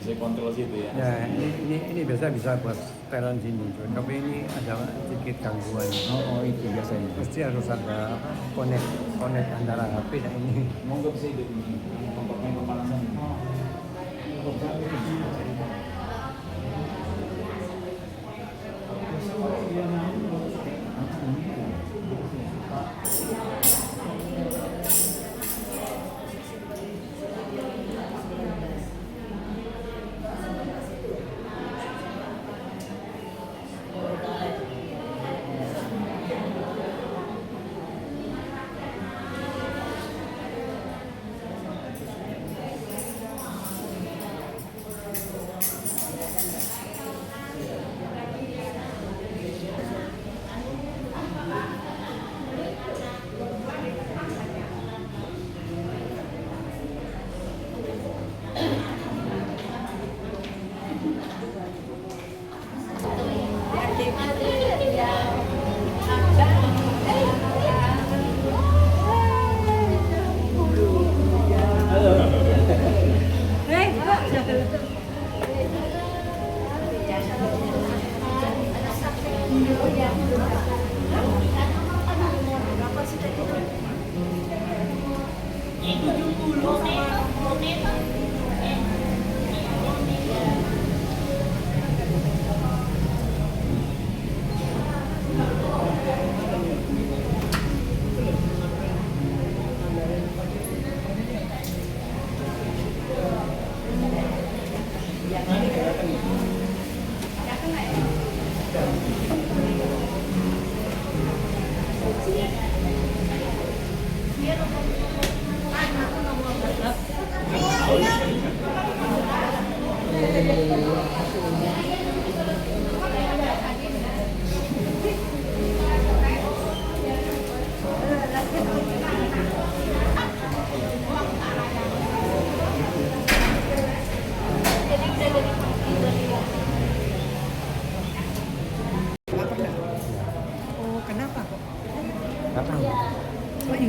bisa kontrol situ ya. Ya, ini biasa bisa buat talent sini, tapi ini ada sedikit gangguan. Oh itu biasanya. Pasti harus ada connect antara HP dan ini. Mau nggak bisa hidup ini? Kompaknya kepanasan.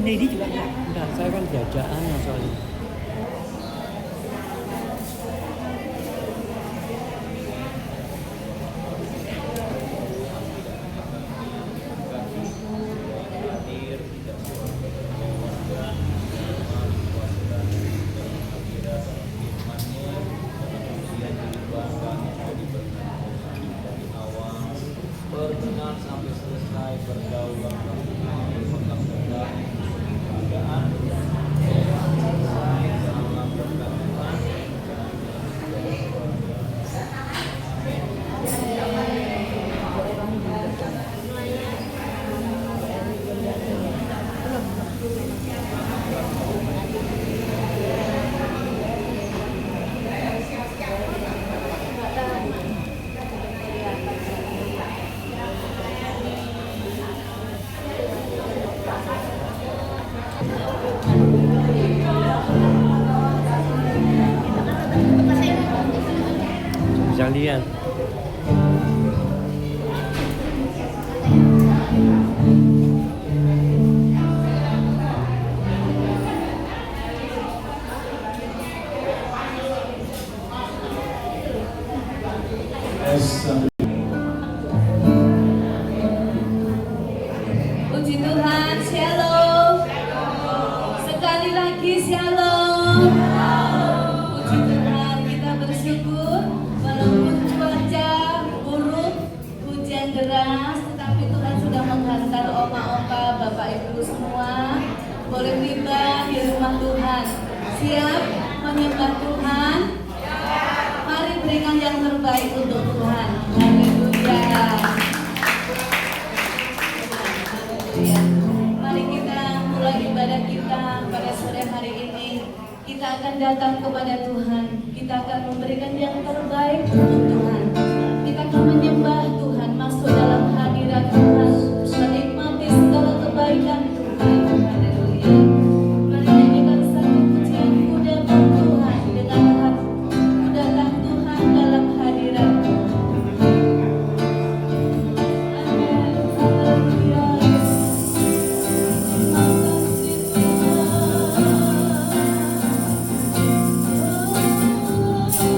Lady juga enggak? Enggak, saya kan jajaannya soalnya. Berkenan sampai selesai pergaulan Bisa lihat. Puji Tuhan, shalom. Sekali lagi shalom. Puji Tuhan, kita bersyukur walaupun cuaca buruk, hujan deras, tetapi Tuhan sudah menghantar oma-opa, bapak ibu semua boleh tiba di rumah Tuhan. Siap menyembah Tuhan? Mari berikan yang terbaik untuk Tuhan. Haleluya. Ya, mari kita mulai ibadah kita pada sore hari ini. Kita akan datang kepada Tuhan. Kita akan memberikan yang terbaik untuk Tuhan. Kita akan menyembah Tuhan, masuk dalam hadirat Tuhan, menikmati segala kebaikan Tuhan. Haleluya. Mari nyanyikan satu pujian, ku datang Tuhan dengan hati, ku datang Tuhan dalam hadirat-Mu. Haleluya. Makasih Tuhan.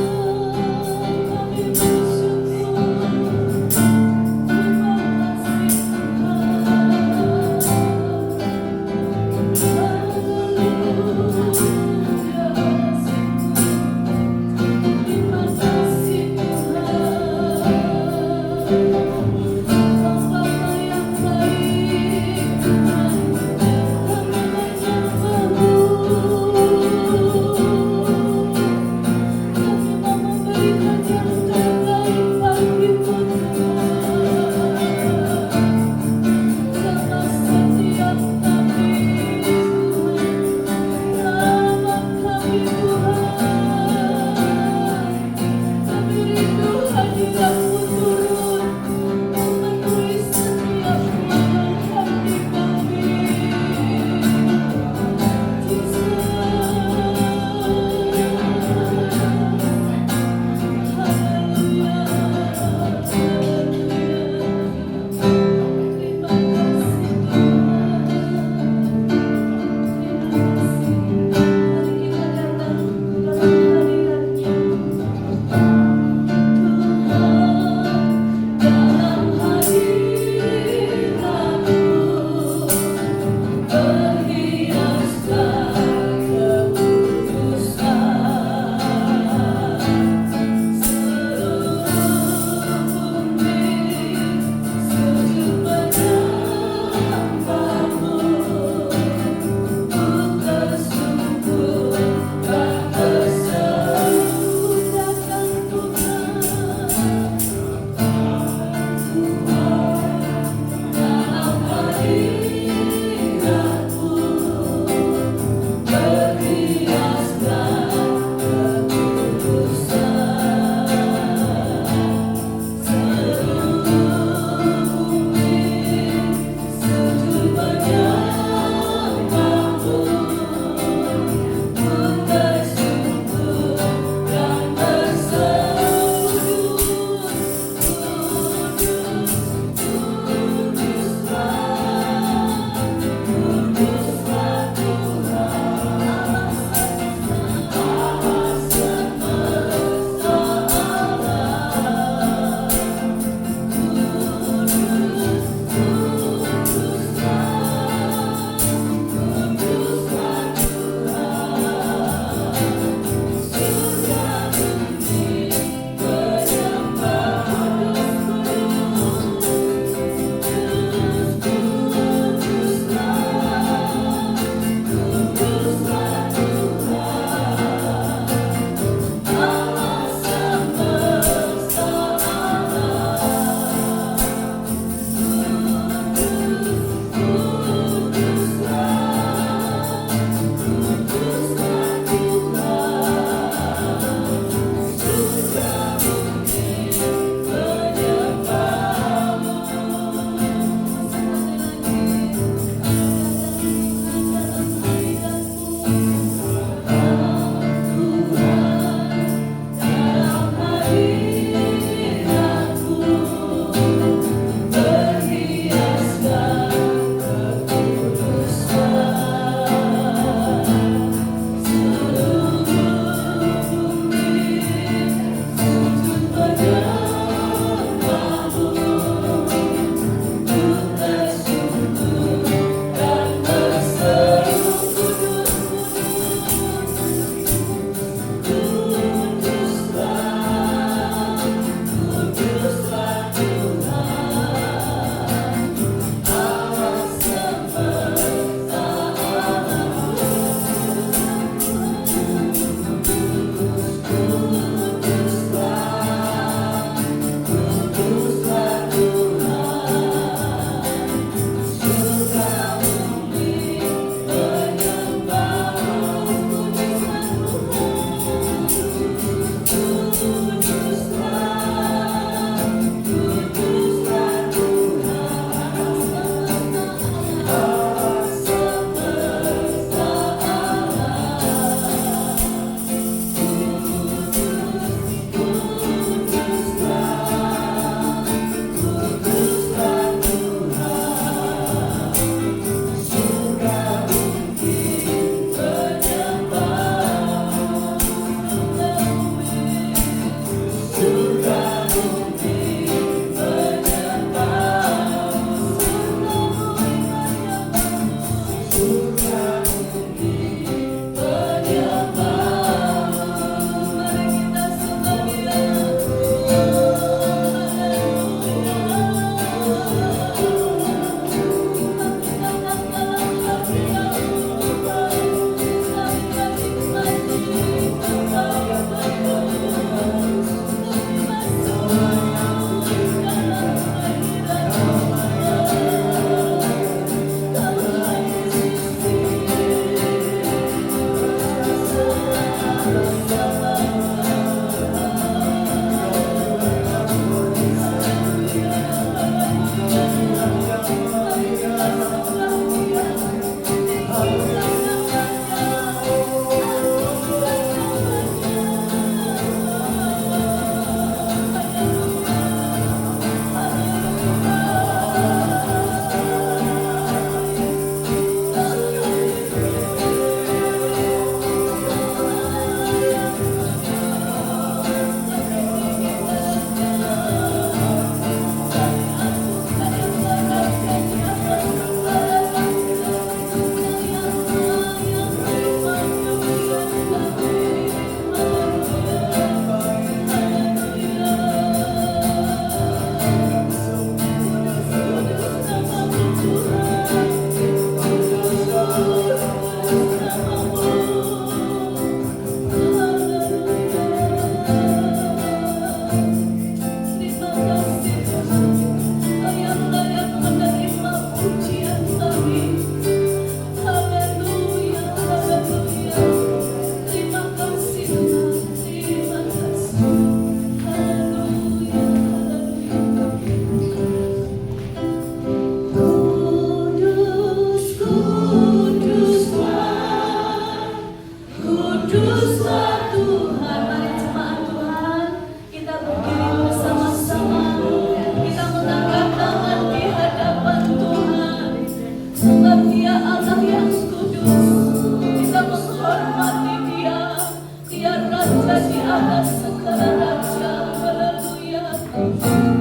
atas segala raja, haleluya.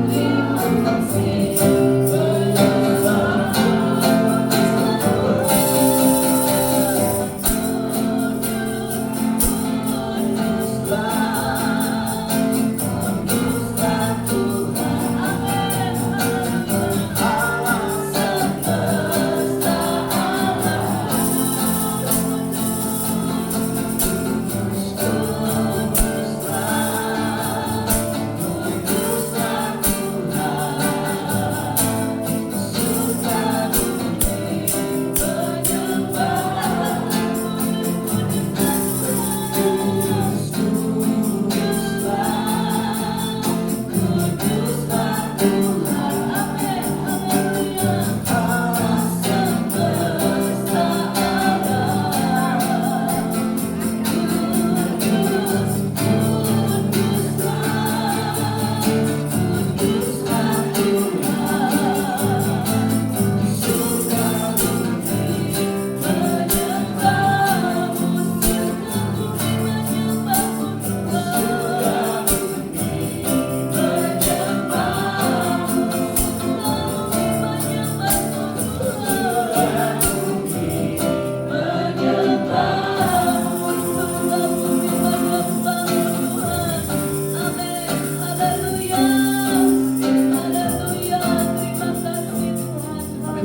Terima kasih.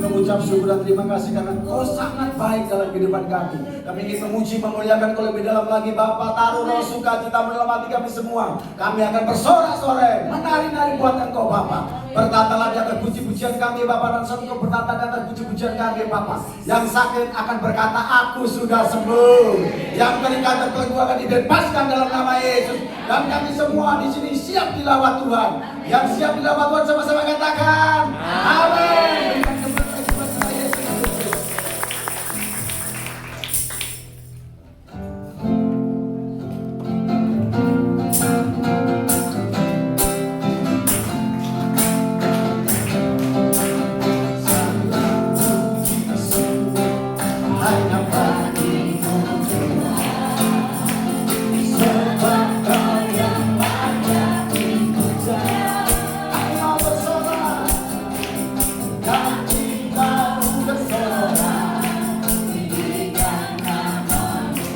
Mengucap syukur dan terima kasih karena Kau sangat baik dalam kehidupan kami. Kami ingin memuji, memuliakan Kau lebih dalam lagi Bapa. Taruh roh sukacita dalam hati kami semua. Kami akan bersorak-sorai, menari-nari buatan Kau Bapa. Bertatalah di atas puji-pujian kami Bapa, dan satu Kau bertata di atas puji-pujian kami Bapa. Yang sakit akan berkata aku sudah sembuh. Yang terikat terpelenggu akan dibebaskan dalam nama Yesus. Dan kami semua di sini siap dilawat Tuhan. Yang siap dilawat Tuhan sama-sama katakan amin.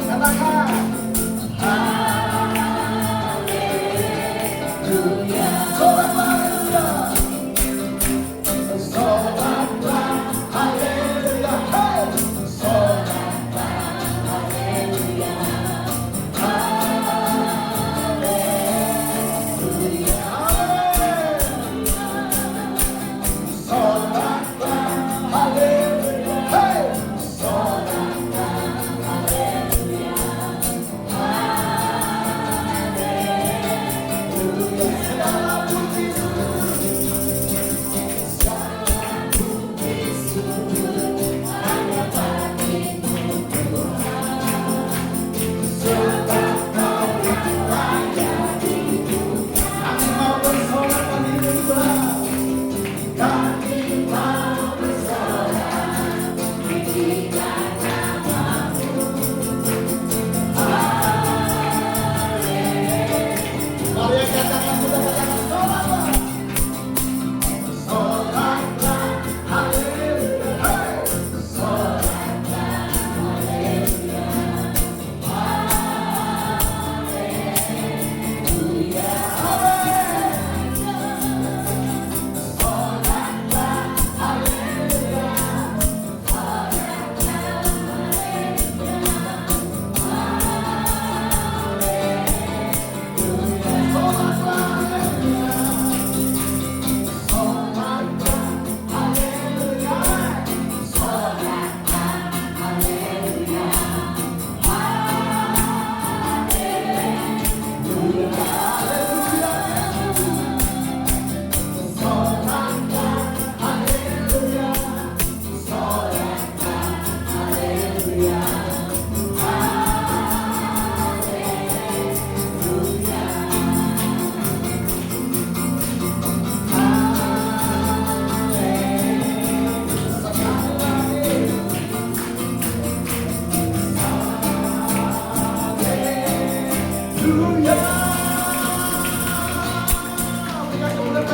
Katakan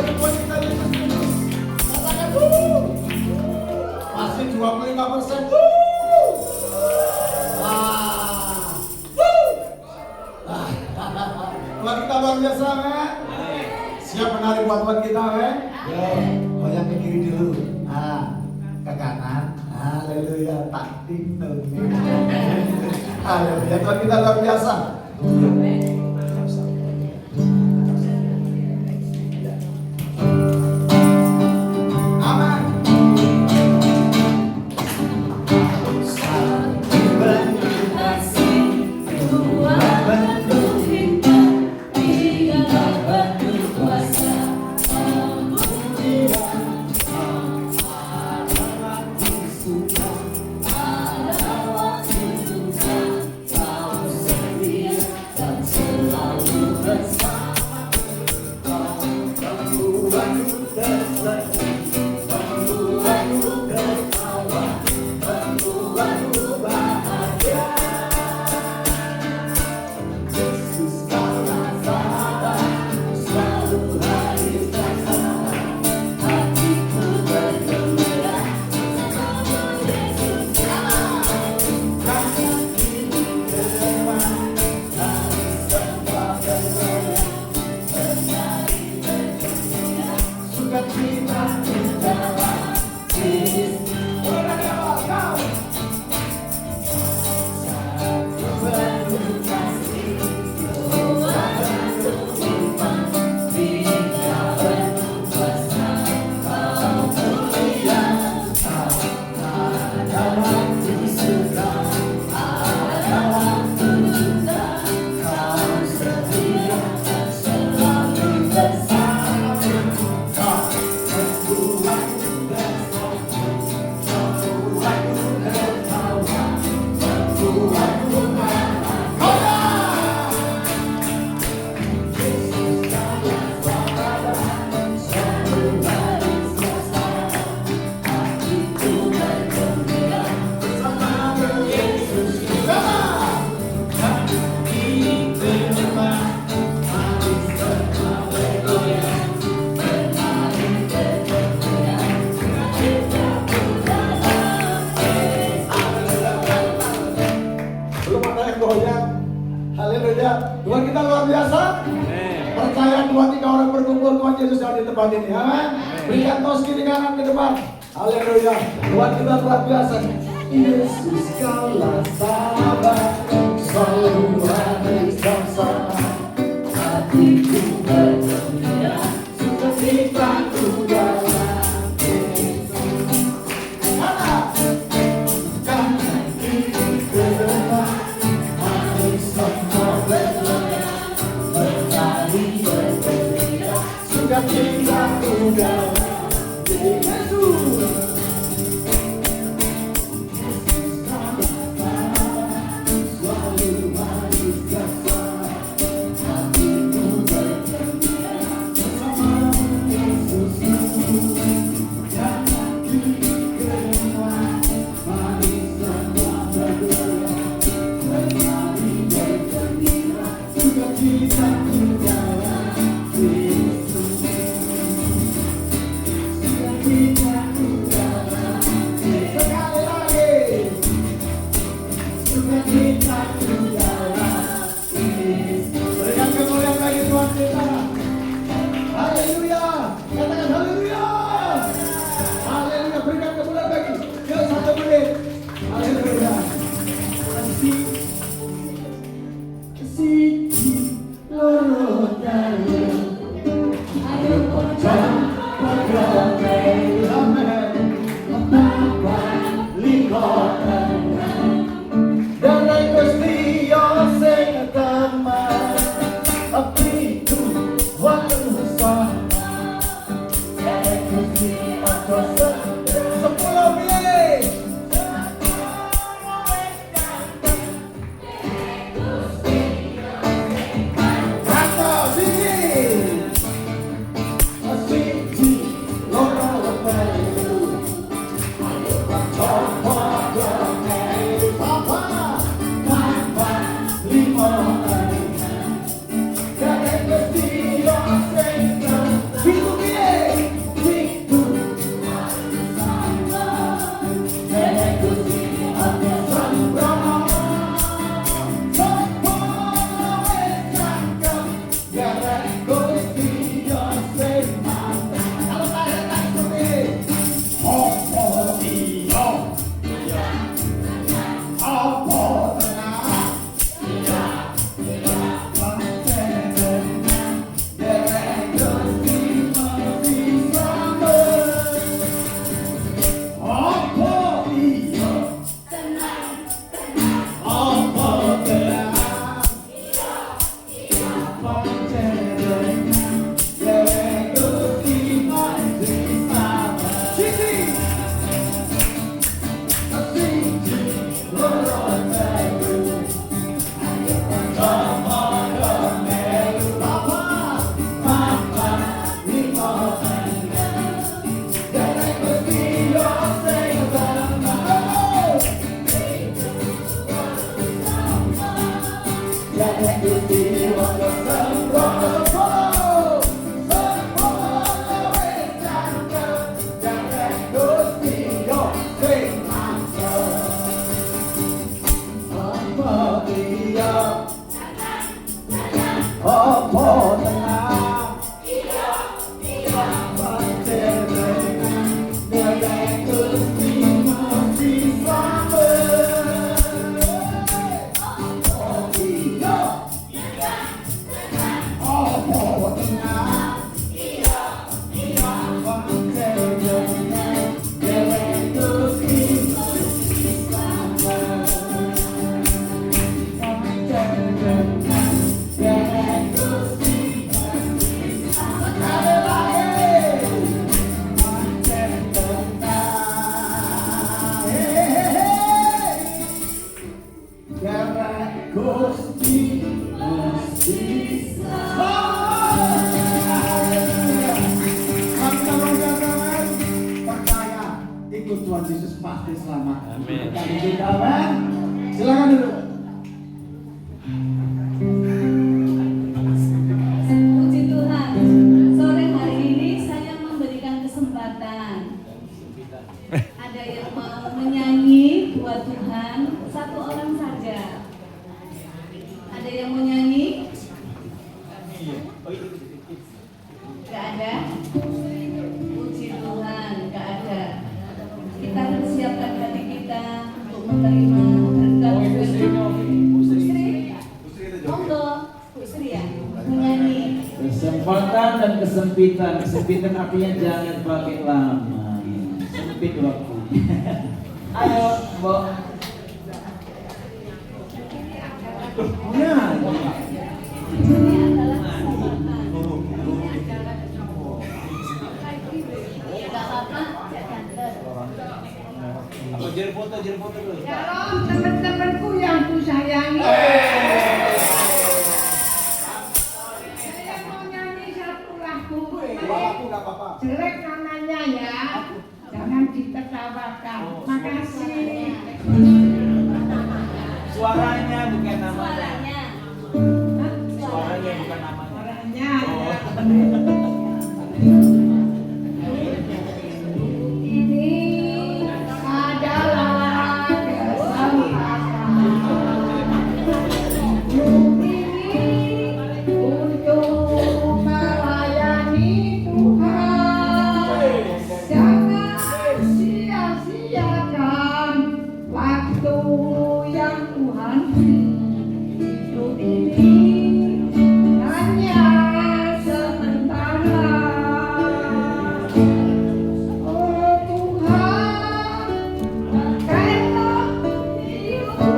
bagi Tuhan kita Yesus Kristus. Katakan masih 25%. Tuhan kita luar biasa, men. Siap menari buat Tuhan kita, men. Yo, goyang ke kiri dulu. Ke kanan. Haleluya, taktik. Haleluya, Tuhan kita luar biasa. Amin. Haleluya. Tuhan kita luar biasa. Percaya Tuhan jika orang berkumpul Tuhan Yesus ada di tempat ini. Amin. Berikan tos kiri kanan ke depan. Haleluya. Tuhan kita luar biasa. Yesus kaulah sahabat, selalu ada bersama. Hatiku bergembira, sukacitaku dalam Yesus. Mana? Karena itu berdebat, manis semua bergoyang, berlari bergembira, sukacitaku dalam Yesus. Sini pasti selamat. Amin. Amin. Silakan dulu. Puji Tuhan, sore hari ini saya memberikan kesempatan. Ada yang mau menyanyi buat Tuhan, satu orang saja. Ada yang mau nyanyi? Gak ada? Puji Tuhan, gak ada. Kita persiapkan hati kita untuk menerima berkat Bu Sri. Monggo, Bu Sri ya, menyanyi. Kesempatan dan kesempitan. Kesempitan artinya jangan pakai lama. Sempit waktunya. Ayo, Mbok. Ya. Ini adalah kesempatan. Gak apa-apa, gak kantor. Apa jadi foto dulu. Shalom teman-temanku yang ku sayangi. Saya mau nyanyi satu lagu. Aku nggak apa-apa. Jelek namanya ya. Jangan ditertawakan. Makasih. Suaranya bukan namanya. Suaranya. Suaranya bukan namanya. Orangnya. Ini adalah kesempatan. Ini untuk melayani Tuhan. Jangan sia-siakan waktu yang Tuhan beri. Hidup ini hanya sementara. Oh Tuhan, pakailah hidupku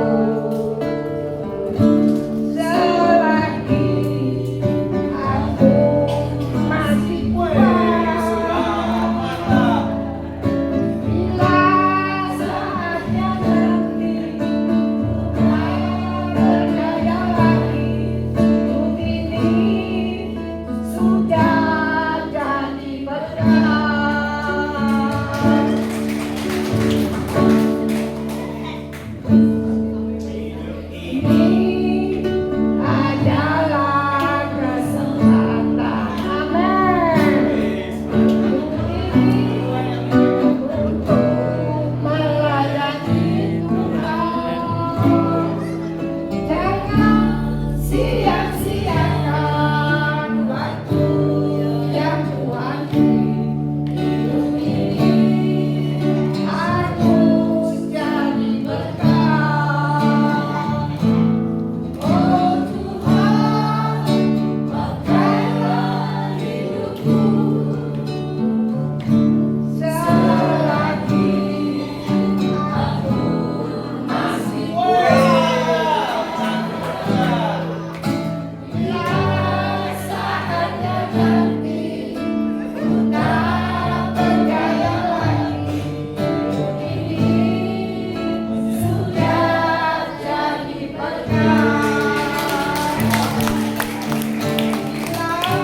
selagi aku masih kuat. Bila saatnya nanti percaya lagi, hidup ini sudah jadi berkah. Ini adalah kesempatan. Amin. Untuk melayani Tuhan. Jangan sia-siakan waktu yang Tuhan beri. Hidup ini harus jadi berkah. Oh Tuhan, pakailah hidupku selagi aku masih bila saatnya nanti ku tak percaya lagi, hidup ini sudah jadi berkah. Bila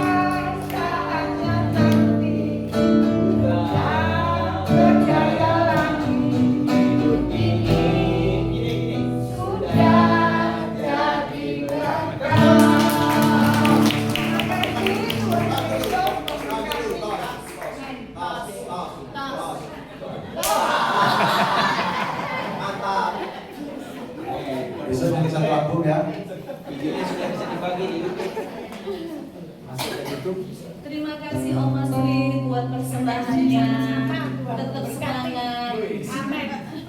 saatnya nanti ku tak percaya lagi, hidup ini sudah jadi berkah. Bisa jadi satu album ya. Videonya sudah bisa dibagi di YouTube. Masuk ke YouTube. Terima kasih Oma Sri buat persembahannya. Tetap semangat.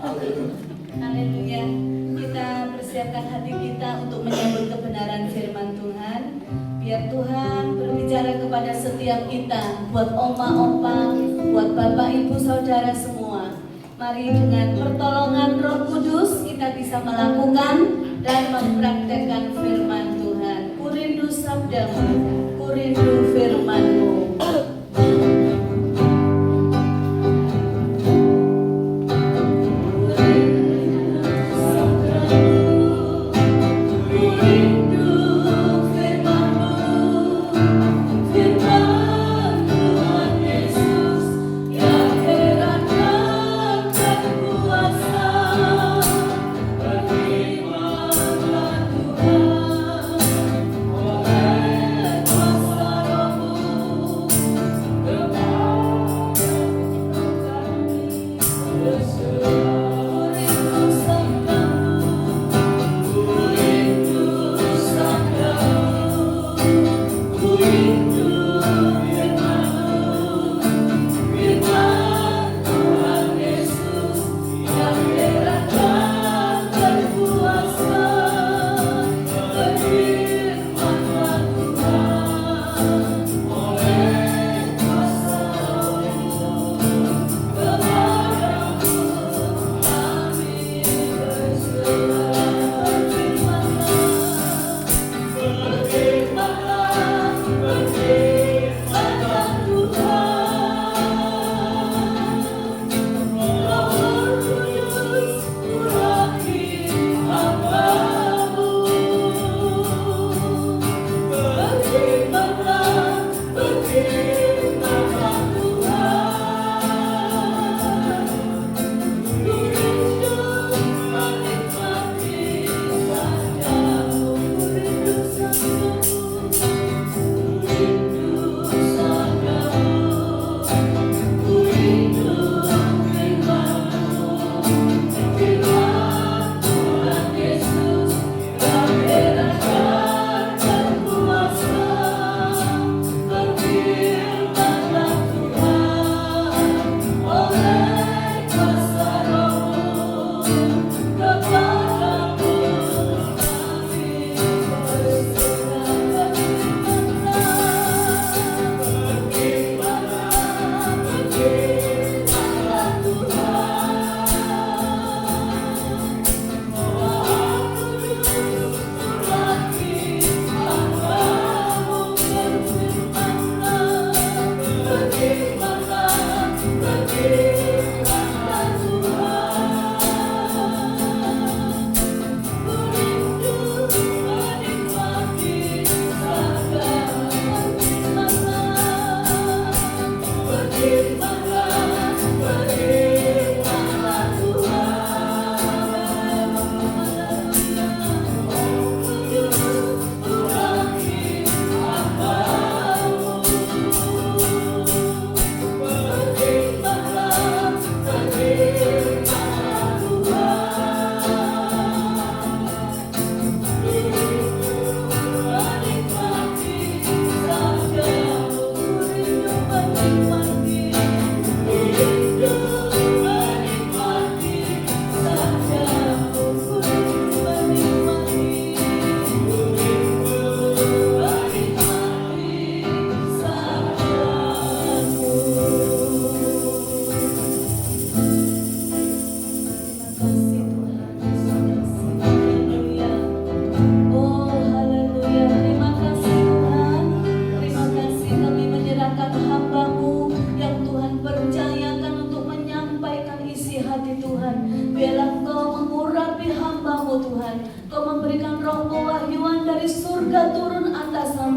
Haleluya. Kita persiapkan hati kita untuk menyambut kebenaran firman Tuhan. Biar Tuhan berbicara kepada setiap kita, buat oma-opa, buat bapak ibu saudara semua. Mari dengan pertolongan Roh Kudus kita bisa melakukan dan mempraktekkan firman Tuhan. Kurindu sabdamu, kurindu firman-Mu. Firman Tuhan Yesus yang herankan kekuatan.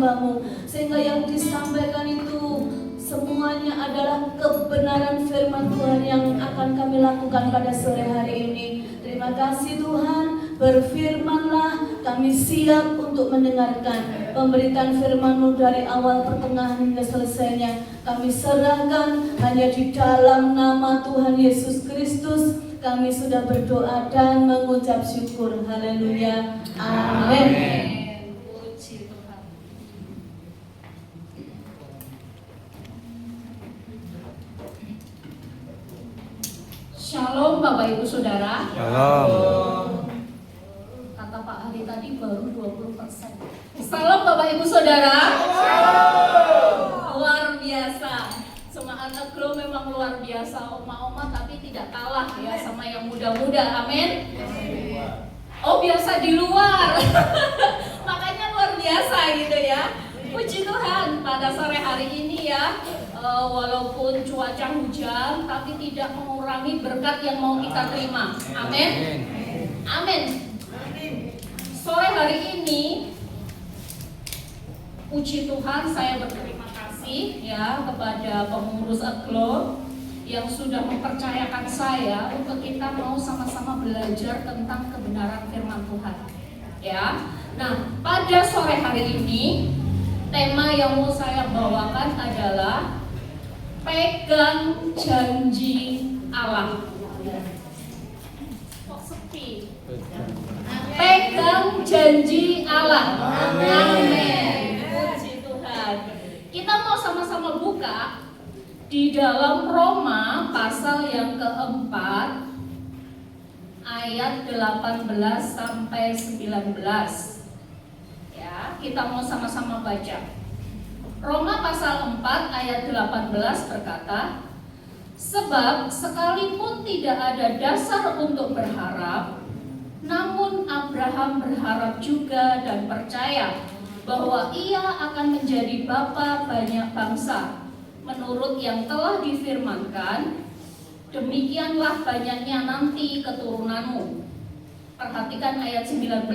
hambamu, sehingga yang disampaikan itu semuanya adalah kebenaran firman Tuhan yang akan kami lakukan pada sore hari ini. Terima kasih Tuhan, berfirmanlah, kami siap untuk mendengarkan pemberitaan firman-Mu dari awal, pertengahan hingga selesainya. Kami serahkan hanya di dalam nama Tuhan Yesus Kristus. Kami sudah berdoa dan mengucap syukur. Haleluya. Amin. Puji Tuhan. Shalom Bapak Ibu Saudara. Shalom. Kata Pak Hari tadi baru 20%. Shalom Bapak Ibu Saudara. Shalom. Luar biasa. Jemaat Aglo memang luar biasa, oma-oma, tapi tidak kalah ya sama yang muda-muda. Amin. Oh, biasa di luar. Makanya luar biasa gitu ya. Puji Tuhan, pada sore hari ini ya, walaupun cuaca hujan, tapi tidak mengurangi berkat yang mau kita terima. Amin. Amin. Sore hari ini, puji Tuhan, saya berterima kasih ya kepada pengurus Aglo yang sudah mempercayakan saya untuk kita mau sama-sama belajar tentang kebenaran firman Tuhan. Ya. Nah, pada sore hari ini tema yang mau saya bawakan adalah pegang janji Allah. Kok sepi? Pegang janji Allah. Amin. Puji Tuhan. Kita mau sama-sama buka di dalam Roma pasal yang keempat ayat 18 sampai 19. Ya, kita mau sama-sama baca. Roma pasal 4 ayat 18 berkata, sebab sekalipun tidak ada dasar untuk berharap, namun Abraham berharap juga dan percaya bahwa ia akan menjadi bapa banyak bangsa, menurut yang telah difirmankan, demikianlah banyaknya nanti keturunanmu. Perhatikan ayat 19.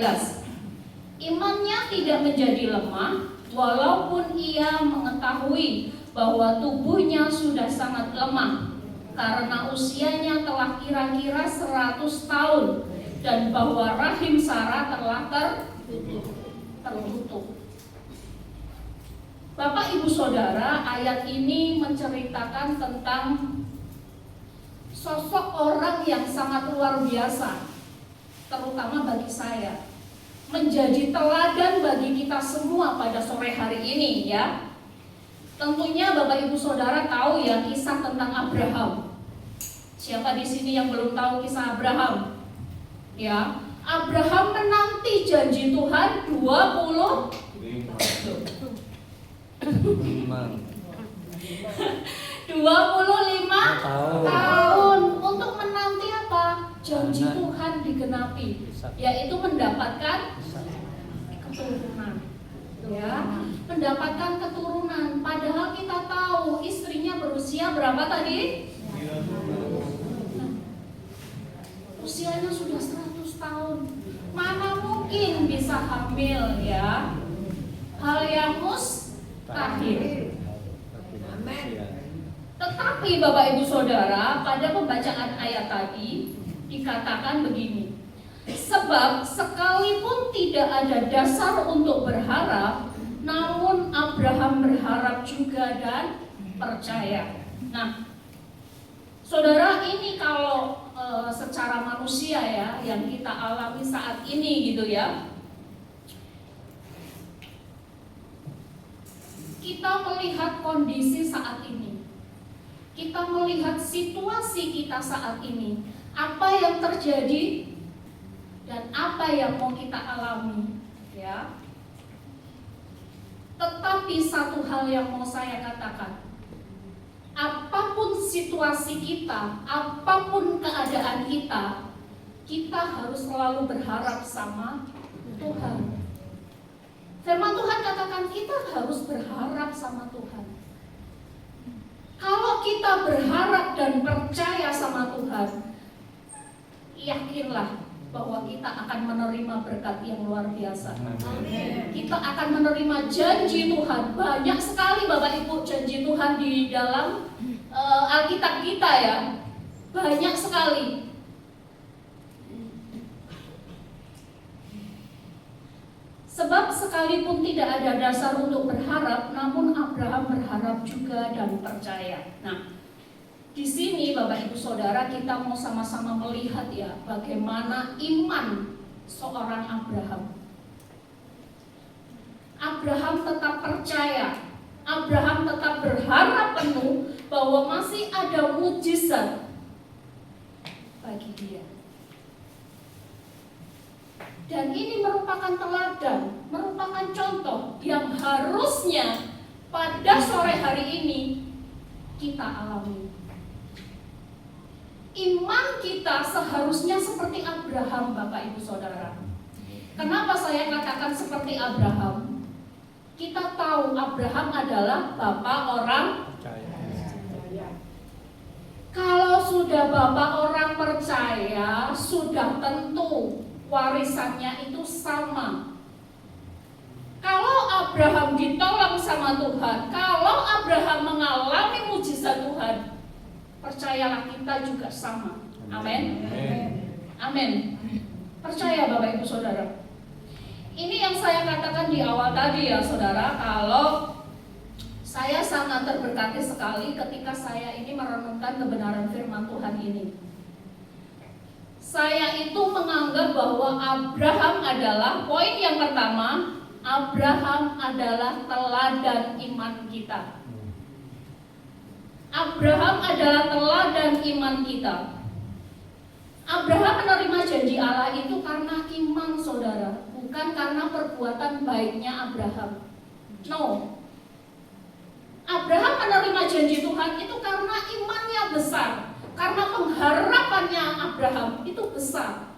Imannya tidak menjadi lemah, walaupun ia mengetahui bahwa tubuhnya sudah sangat lemah, karena usianya telah kira-kira 100 tahun, dan bahwa rahim Sarah telah tertutup. Bapak Ibu Saudara, ayat ini menceritakan tentang sosok orang yang sangat luar biasa, terutama bagi saya, menjadi teladan bagi kita semua pada sore hari ini ya. Tentunya Bapak Ibu Saudara tahu ya kisah tentang Abraham. Siapa di sini yang belum tahu kisah Abraham? Ya, Abraham menanti janji Tuhan 25 tahun untuk menanti apa? Janji Tuhan digenapi, yaitu mendapatkan keturunan. Ya, mendapatkan keturunan. Padahal kita tahu istrinya berusia berapa tadi? Usianya sudah 100 tahun. Mana mungkin bisa hamil ya? Hal yang mustahil. Tetapi Bapak Ibu Saudara, pada pembacaan ayat tadi dikatakan begini. Sebab sekalipun tidak ada dasar untuk berharap, namun Abraham berharap juga dan percaya. Nah, Saudara, ini kalau secara manusia ya, yang kita alami saat ini gitu ya, kita melihat kondisi saat ini, kita melihat situasi kita saat ini, apa yang terjadi dan apa yang mau kita alami ya. Tetapi satu hal yang mau saya katakan, apapun situasi kita, apapun keadaan kita, kita harus selalu berharap sama Tuhan. Firman Tuhan katakan kita harus berharap sama Tuhan. Kalau kita berharap dan percaya sama Tuhan, yakinlah bahwa kita akan menerima berkat yang luar biasa. Kita akan menerima janji Tuhan. Banyak sekali Bapak Ibu janji Tuhan di dalam Alkitab kita ya. Banyak sekali. Sebab sekalipun tidak ada dasar untuk berharap, namun Abraham berharap juga dan percaya. Nah, di sini Bapak Ibu Saudara, kita mau sama-sama melihat ya bagaimana iman seorang Abraham. Abraham tetap percaya, Abraham tetap berharap penuh bahwa masih ada mujizat bagi dia. Dan ini merupakan teladan, merupakan contoh yang harusnya pada sore hari ini kita alami. Iman kita seharusnya seperti Abraham, Bapak Ibu Saudara. Kenapa saya katakan seperti Abraham? Kita tahu Abraham adalah bapak orang percaya. Kalau sudah bapak orang percaya, sudah tentu warisannya itu sama. Kalau Abraham ditolong sama Tuhan, kalau Abraham mengalami mujizat Tuhan, percayalah kita juga sama. Amin. Amin. Percaya Bapak Ibu Saudara. Ini yang saya katakan di awal tadi ya Saudara, kalau saya sangat terberkati sekali ketika saya ini merenungkan kebenaran firman Tuhan ini. Saya itu menganggap bahwa Abraham adalah poin yang pertama, Abraham adalah teladan iman kita. Abraham adalah teladan iman kita. Abraham menerima janji Allah itu karena iman, saudara, bukan karena perbuatan baiknya Abraham. No. Abraham menerima janji Tuhan itu karena imannya besar, karena pengharapannya Abraham itu besar.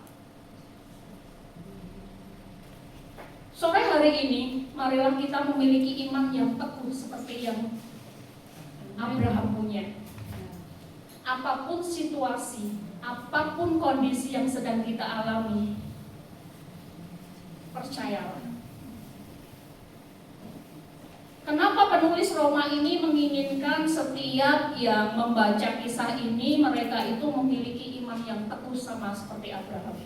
Sore hari ini, marilah kita memiliki iman yang teguh seperti yang Abraham punya. Apapun situasi, apapun kondisi yang sedang kita alami, percayalah. Kenapa penulis Roma ini menginginkan setiap yang membaca kisah ini, mereka itu memiliki iman yang teguh sama seperti Abraham?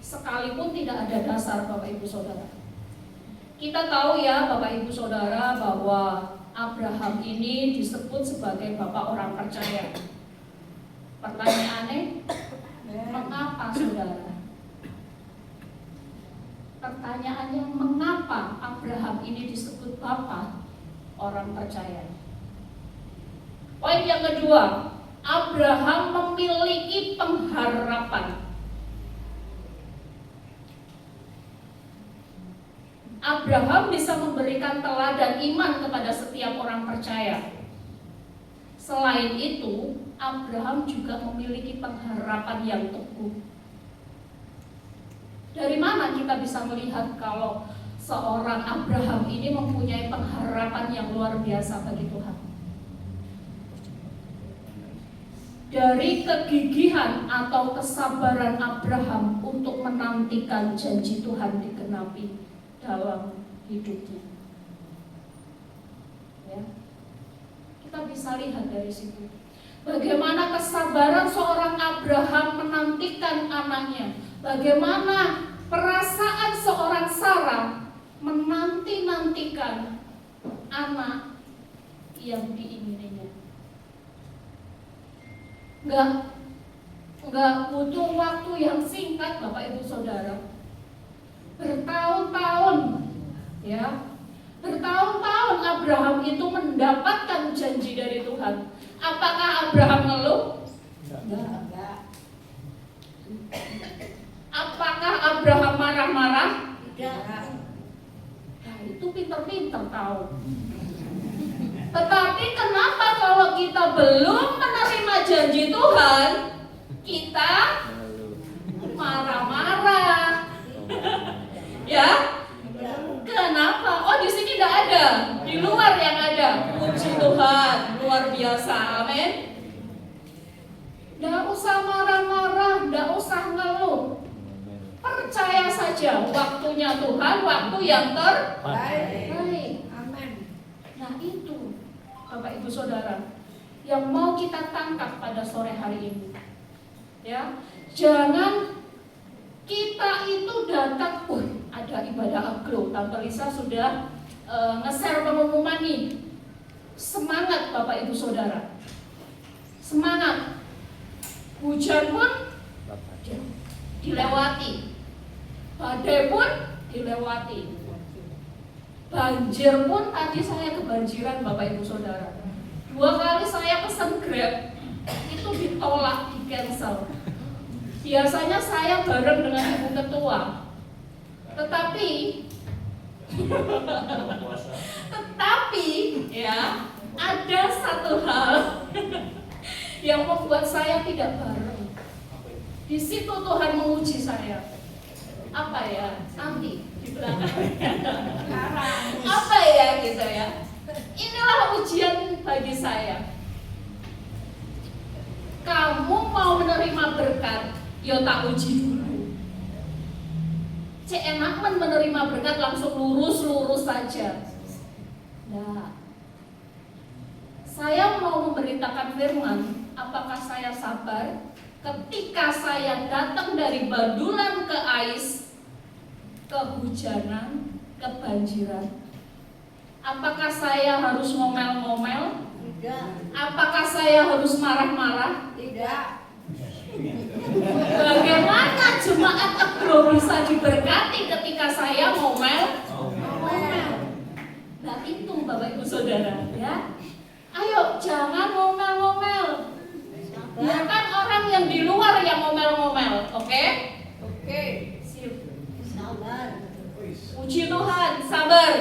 Sekalipun tidak ada dasar, Bapak Ibu Saudara. Kita tahu ya Bapak Ibu Saudara bahwa Abraham ini disebut sebagai bapak orang percaya. Pertanyaannya, mengapa saudara? Pertanyaannya, mengapa Abraham ini disebut bapak orang percaya? Poin yang kedua, Abraham memiliki pengharapan. Abraham bisa memberikan teladan iman kepada setiap orang percaya. Selain itu, Abraham juga memiliki pengharapan yang teguh. Dari mana kita bisa melihat kalau seorang Abraham ini mempunyai pengharapan yang luar biasa bagi Tuhan? Dari kegigihan atau kesabaran Abraham untuk menantikan janji Tuhan digenapi dalam hidupnya. Ya. Kita bisa lihat dari situ bagaimana kesabaran seorang Abraham menantikan anaknya, bagaimana perasaan seorang Sarah menanti-nantikan anak yang diingininya. Enggak butuh waktu yang singkat, Bapak Ibu Saudara. Bertahun-tahun, ya, bertahun-tahun Abraham itu mendapatkan janji dari Tuhan. Apakah Abraham ngeluh? Enggak. Apakah Abraham marah-marah? Tidak. Nah, itu pinter-pinter tahu. Tetapi kenapa kalau kita belum menerima janji Tuhan, kita marah-marah? Ya, kenapa? Oh, di sini tidak ada, di luar yang ada. Puji Tuhan, luar biasa, amin. Tidak usah marah-marah, tidak usah ngeluh. Percaya saja, waktunya Tuhan, waktu yang terbaik. Amin. Nah itu, Bapak Ibu Saudara, yang mau kita tangkap pada sore hari ini. Ya, jangan kita itu datang, ada ibadah agro. Tante Lisa sudah nge-share pengumuman nih. Semangat Bapak Ibu Saudara, semangat. Hujan pun dilewati, badai pun dilewati, banjir pun tadi saya kebanjiran Bapak Ibu Saudara. 2 kali saya pesan Grab, itu ditolak, di cancel. Biasanya saya bareng dengan Ibu Ketua, tetapi ya ada satu hal yang membuat saya tidak bareng. Di situ Tuhan menguji saya. Apa ya? Nanti di belakang. Apa ya gitu ya? Inilah ujian bagi saya. Kamu mau menerima berkat, ya tak uji dulu. Cek enak menerima berkat langsung lurus saja. Nah, saya mau memberitakan firman. Apakah saya sabar ketika saya datang dari Badulan ke Ais, kehujanan, kebanjiran? Apakah saya harus ngomel-ngomel? Tidak. Apakah saya harus marah-marah? Tidak. Bagaimana jemaat agro bisa diberkati ketika kata saya ngomel. Nah itu Bapak Ibu Saudara ya. Ayo jangan ngomel-ngomel. Biarkan orang yang di luar yang ngomel-ngomel, oke? Oke, sip. Sabar. Puji Tuhan, sabar.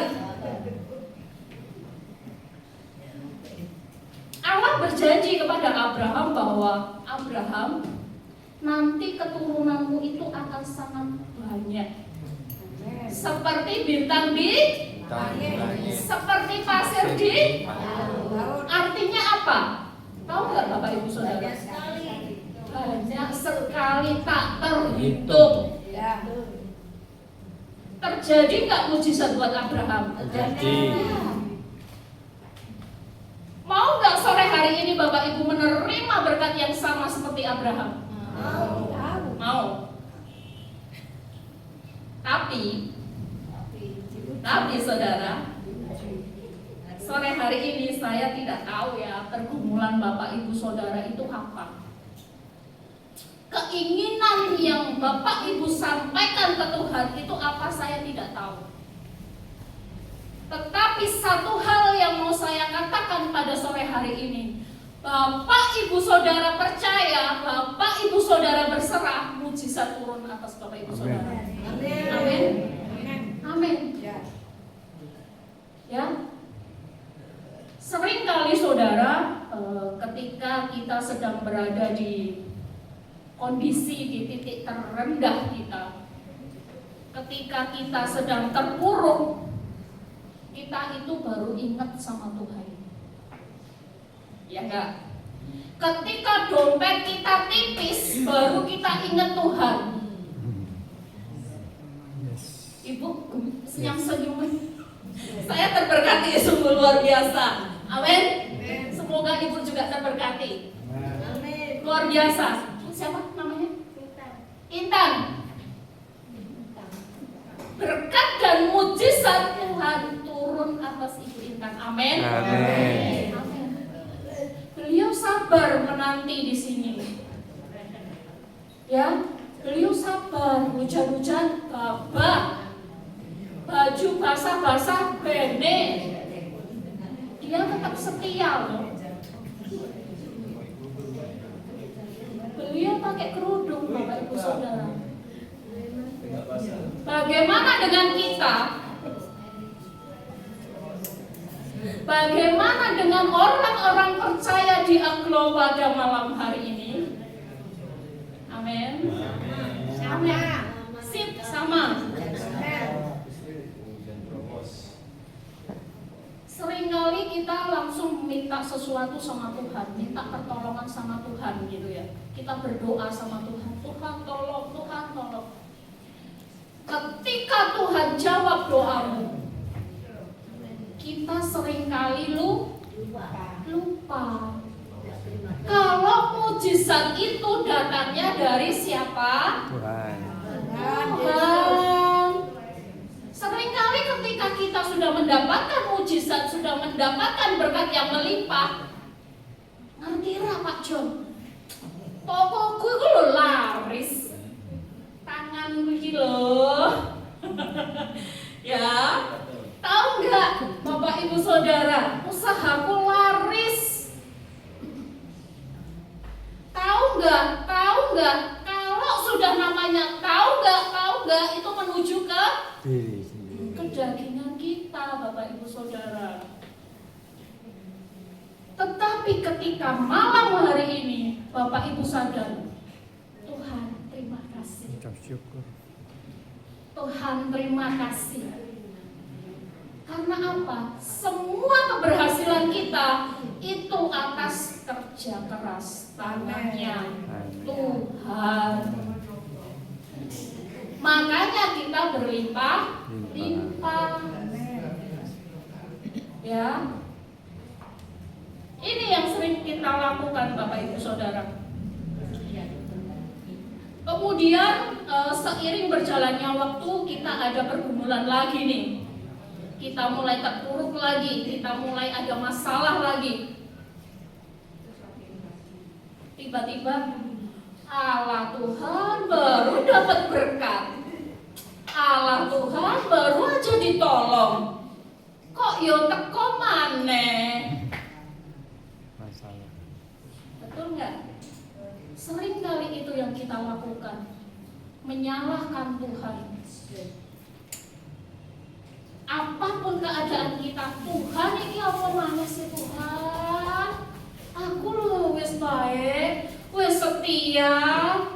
Allah berjanji kepada Abraham bahwa Abraham, nanti keturunanmu itu akan sangat banyak. Seperti bintang di langit, seperti pasir di laut. Artinya apa? Tahu nggak Bapak Ibu Saudara? Banyak sekali tak terhitung. Terjadi nggak mujizat buat Abraham? Terjadi. Mau nggak sore hari ini Bapak Ibu menerima berkat yang sama seperti Abraham? Mau. Tapi saudara, sore hari ini saya tidak tahu ya pergumulan Bapak Ibu Saudara itu apa. Keinginan yang Bapak Ibu sampaikan ke Tuhan itu apa saya tidak tahu. Tetapi satu hal yang mau saya katakan pada sore hari ini, Bapak Ibu Saudara percaya, Bapak Ibu Saudara berserah, mujizat turun atas Bapak Ibu Saudara. Amin. Amin. Ya. Sering kali saudara, ketika kita sedang berada di kondisi di titik terendah kita, ketika kita sedang terpuruk, kita itu baru ingat sama Tuhan. Ya enggak? Ketika dompet kita tipis, baru kita ingat Tuhan. Ibu senyum-senyum. Saya terberkati sungguh luar biasa. Amin. Semoga Ibu juga terberkati. Amin. Luar biasa. Siapa namanya? Intan. Berkat dan mujizat Tuhan turun atas Ibu Intan. Amin. Amin. Amin. Beliau sabar menanti di sini. Ya, beliau sabar. Hujan-hujan gabah, baju basah-basah bene, dia tetap setia loh. Beliau pakai kerudung Bapak Ibu Saudara. Bagaimana dengan kita? Bagaimana dengan orang-orang percaya di Aglo pada malam hari ini? Amin. Sama. Sip, sama. Seringkali kita langsung minta sesuatu sama Tuhan, minta pertolongan sama Tuhan gitu ya. Kita berdoa sama Tuhan, Tuhan tolong, Tuhan tolong. Ketika Tuhan jawab doamu, kita seringkali lupa. Kalau mujizat itu datangnya dari siapa? Tuhan. Tuhan. Seringkali ketika kita sudah mendapatkan mujizat, sudah mendapatkan berkat yang melimpah, ngerti ra Pak John? Tokoku itu lho laris, tangan iki lho. Ya, tahu nggak Bapak Ibu Saudara, usahaku laris. Tahu nggak? Kalau sudah namanya tahu nggak itu menuju ke kedagingan kita, Bapak Ibu Saudara. Tetapi ketika malam hari ini Bapak Ibu sadar, Tuhan terima kasih. Tuhan terima kasih. Karena apa? Semua keberhasilan kita itu atas kerja keras tangannya Tuhan. Makanya kita berlimpah-limpah. Ya. Ini yang sering kita lakukan Bapak Ibu Saudara. Kemudian seiring berjalannya waktu kita ada pergumulan lagi nih. Kita mulai terpuruk lagi, kita mulai ada masalah lagi. Tiba-tiba Allah Tuhan baru dapat berkat. Allah Tuhan baru aja ditolong, kok yo teko maneh. Masalah. Betul nggak? Sering kali itu yang kita lakukan, menyalahkan Tuhan. Apapun keadaan kita, Tuhan ini apa mana sih Tuhan? Aku loh wis baik, wis setia,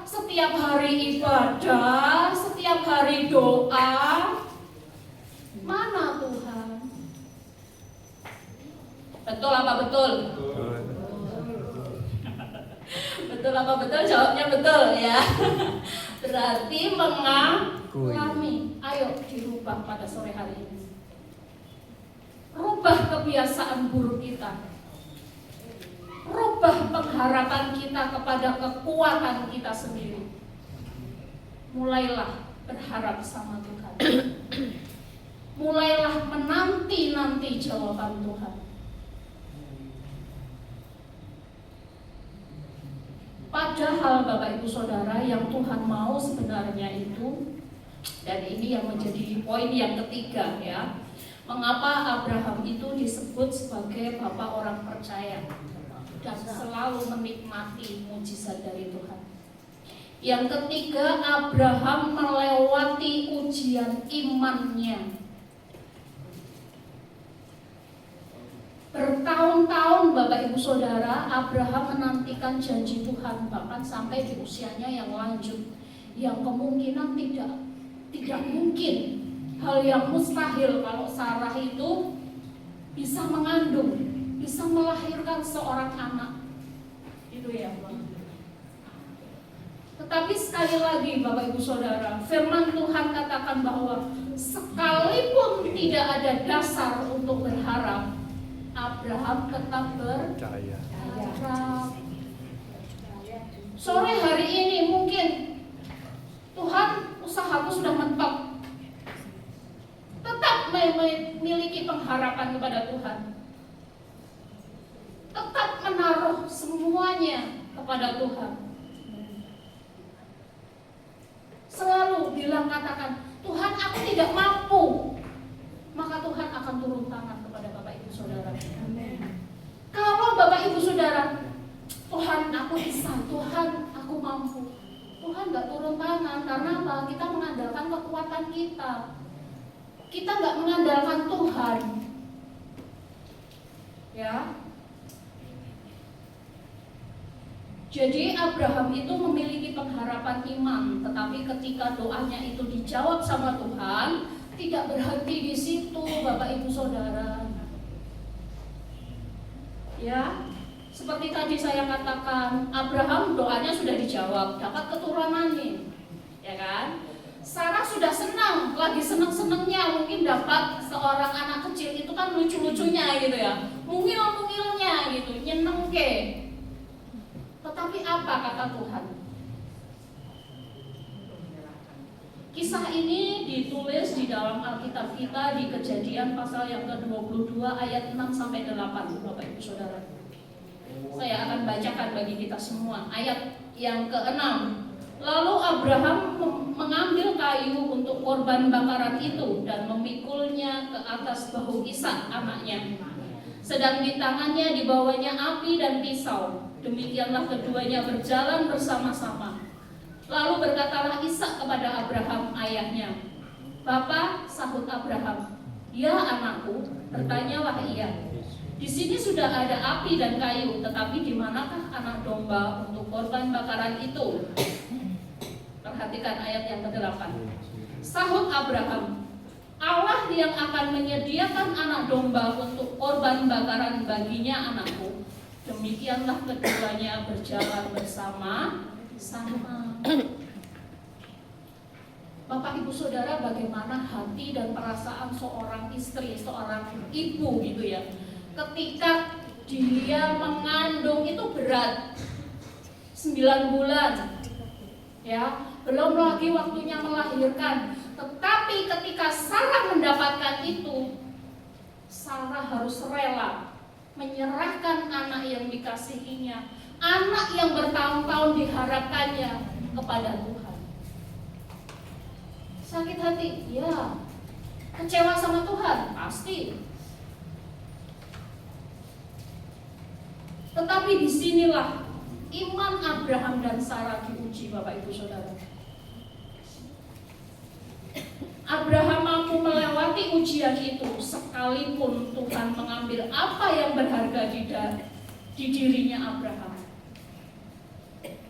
setiap hari ibadah, setiap hari doa. Mana Tuhan? Betul apa betul? Betul apa betul? Jawabnya betul ya. Berarti mengalami. Ayo dirubah pada sore hari ini. Rubah kebiasaan buruk kita. Rubah pengharapan kita kepada kekuatan kita sendiri. Mulailah berharap sama Tuhan. Mulailah menanti-nanti jawaban Tuhan. Padahal Bapak Ibu Saudara, yang Tuhan mau sebenarnya itu, dan ini yang menjadi poin yang ketiga ya, mengapa Abraham itu disebut sebagai bapak orang percaya dan selalu menikmati mujizat dari Tuhan. Yang ketiga, Abraham melewati ujian imannya. Bertahun-tahun Bapak Ibu Saudara, Abraham menantikan janji Tuhan, bahkan sampai di usianya yang lanjut, yang kemungkinan tidak mungkin, hal yang mustahil kalau Sarah itu bisa mengandung, bisa melahirkan seorang anak. Itu ya. Tetapi sekali lagi Bapak Ibu Saudara, firman Tuhan katakan bahwa sekalipun tidak ada dasar untuk berharap, Abraham tetap berharap. Sore hari ini mungkin Tuhan, usahaku sudah mentok. Tetap memiliki pengharapan kepada Tuhan. Tetap menaruh semuanya kepada Tuhan. Selalu bilang, katakan, Tuhan aku tidak mampu. Maka Tuhan akan turun tangan kepada Bapak Ibu Saudara. Kalau Bapak Ibu Saudara, Tuhan aku bisa, Tuhan aku mampu, Tuhan gak turun tangan. Karena apa? Kita mengandalkan kekuatan kita. Kita gak mengandalkan Tuhan. Ya. Jadi Abraham itu memiliki pengharapan iman, tetapi ketika doanya itu dijawab sama Tuhan, tidak berhenti di situ Bapak Ibu Saudara. Ya, seperti tadi saya katakan, Abraham doanya sudah dijawab, dapat keturunan nih, ya kan? Sarah sudah senang, lagi senang-senangnya mungkin dapat seorang anak kecil, itu kan lucu-lucunya gitu ya, mungil-mungilnya gitu, nyeneng ke. Tetapi apa kata Tuhan? Kisah ini ditulis di dalam Alkitab kita di Kejadian pasal yang ke-22 ayat 6 sampai 8, Bapak Ibu Saudara. Saya akan bacakan bagi kita semua. Ayat yang ke-6. Lalu Abraham mengambil kayu untuk korban bakaran itu dan memikulnya ke atas bahu Ishak anaknya. Sedang di tangannya dibawanya api dan pisau. Demikianlah keduanya berjalan bersama-sama. Lalu berkatalah Ishak kepada Abraham ayahnya. "Bapa," sahut Abraham. "Ya anakku," bertanyalah ia. "Di sini sudah ada api dan kayu, tetapi di manakah anak domba untuk korban bakaran itu?" Perhatikan ayat yang ke-8. Sahut Abraham, "Allah yang akan menyediakan anak domba untuk korban bakaran baginya anakku." Demikianlah keduanya berjalan bersama-sama. Bapak Ibu Saudara, bagaimana hati dan perasaan seorang istri, seorang ibu gitu ya, ketika dia mengandung itu berat 9 bulan ya, belum lagi waktunya melahirkan. Tetapi ketika Sarah mendapatkan itu, Sarah harus rela menyerahkan anak yang dikasihinya, anak yang bertahun-tahun diharapkannya kepada Tuhan. Sakit hati, ya. Kecewa sama Tuhan, pasti. Tetapi disinilah iman Abraham dan Sarah diuji, Bapak Ibu Saudara. Abraham mampu melewati ujian itu sekalipun Tuhan mengambil apa yang berharga di dirinya Abraham.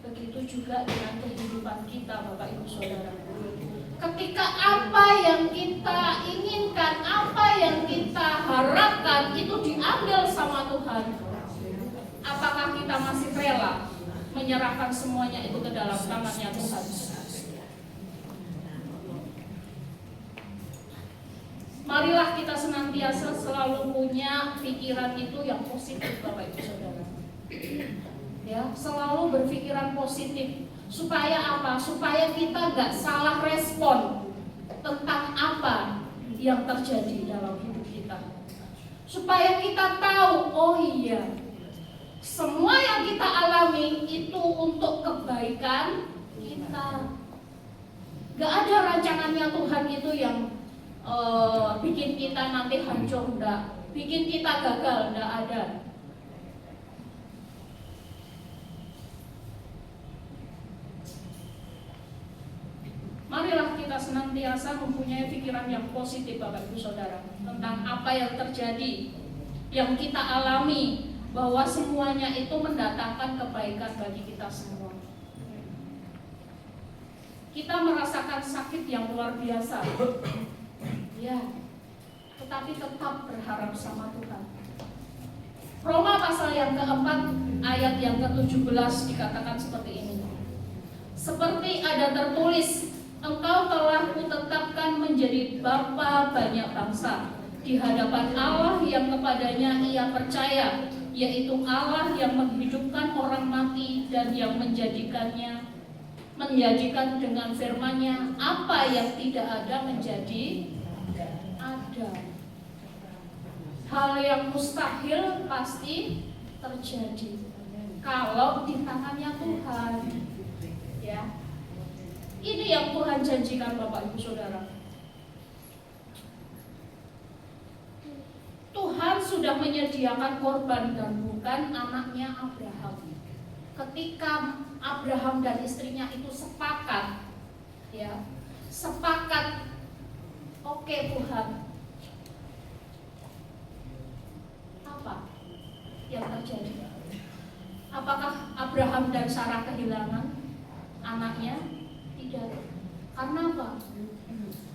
Begitu juga dengan kehidupan kita, Bapak Ibu Saudara. Ketika apa yang kita inginkan, apa yang kita harapkan itu diambil sama Tuhan, apakah kita masih rela menyerahkan semuanya itu ke dalam tangannya Tuhan? Marilah kita senantiasa selalu punya pikiran itu yang positif, Bapak Ibu Saudara. Ya, selalu berpikiran positif. Supaya apa? Supaya kita gak salah respon tentang apa yang terjadi dalam hidup kita. Supaya kita tahu, oh iya, semua yang kita alami itu untuk kebaikan kita. Gak ada rancangannya Tuhan itu yang bikin kita nanti hancur, enggak. Bikin kita gagal, enggak ada. Marilah kita senantiasa mempunyai pikiran yang positif, Bapak Ibu Saudara, tentang apa yang terjadi, yang kita alami, bahwa semuanya itu mendatangkan kebaikan bagi kita semua. Kita merasakan sakit yang luar biasa, ya, tetapi tetap berharap sama Tuhan. Roma pasal yang keempat ayat yang ke-17 dikatakan seperti ini. Seperti ada tertulis, Engkau telah kutetapkan menjadi bapa banyak bangsa di hadapan Allah yang kepadanya ia percaya, yaitu Allah yang menghidupkan orang mati dan yang menjadikan dengan firman-Nya apa yang tidak ada menjadi ada. Hal yang mustahil pasti terjadi kalau di tangannya Tuhan. Ya. Ini yang Tuhan janjikan, Bapak Ibu Saudara. Tuhan sudah menyediakan korban dan bukan anaknya Abraham. Ketika Abraham dan istrinya itu sepakat, ya, sepakat, oke Tuhan, apa yang terjadi? Apakah Abraham dan Sarah kehilangan anaknya? Tidak. Karena apa?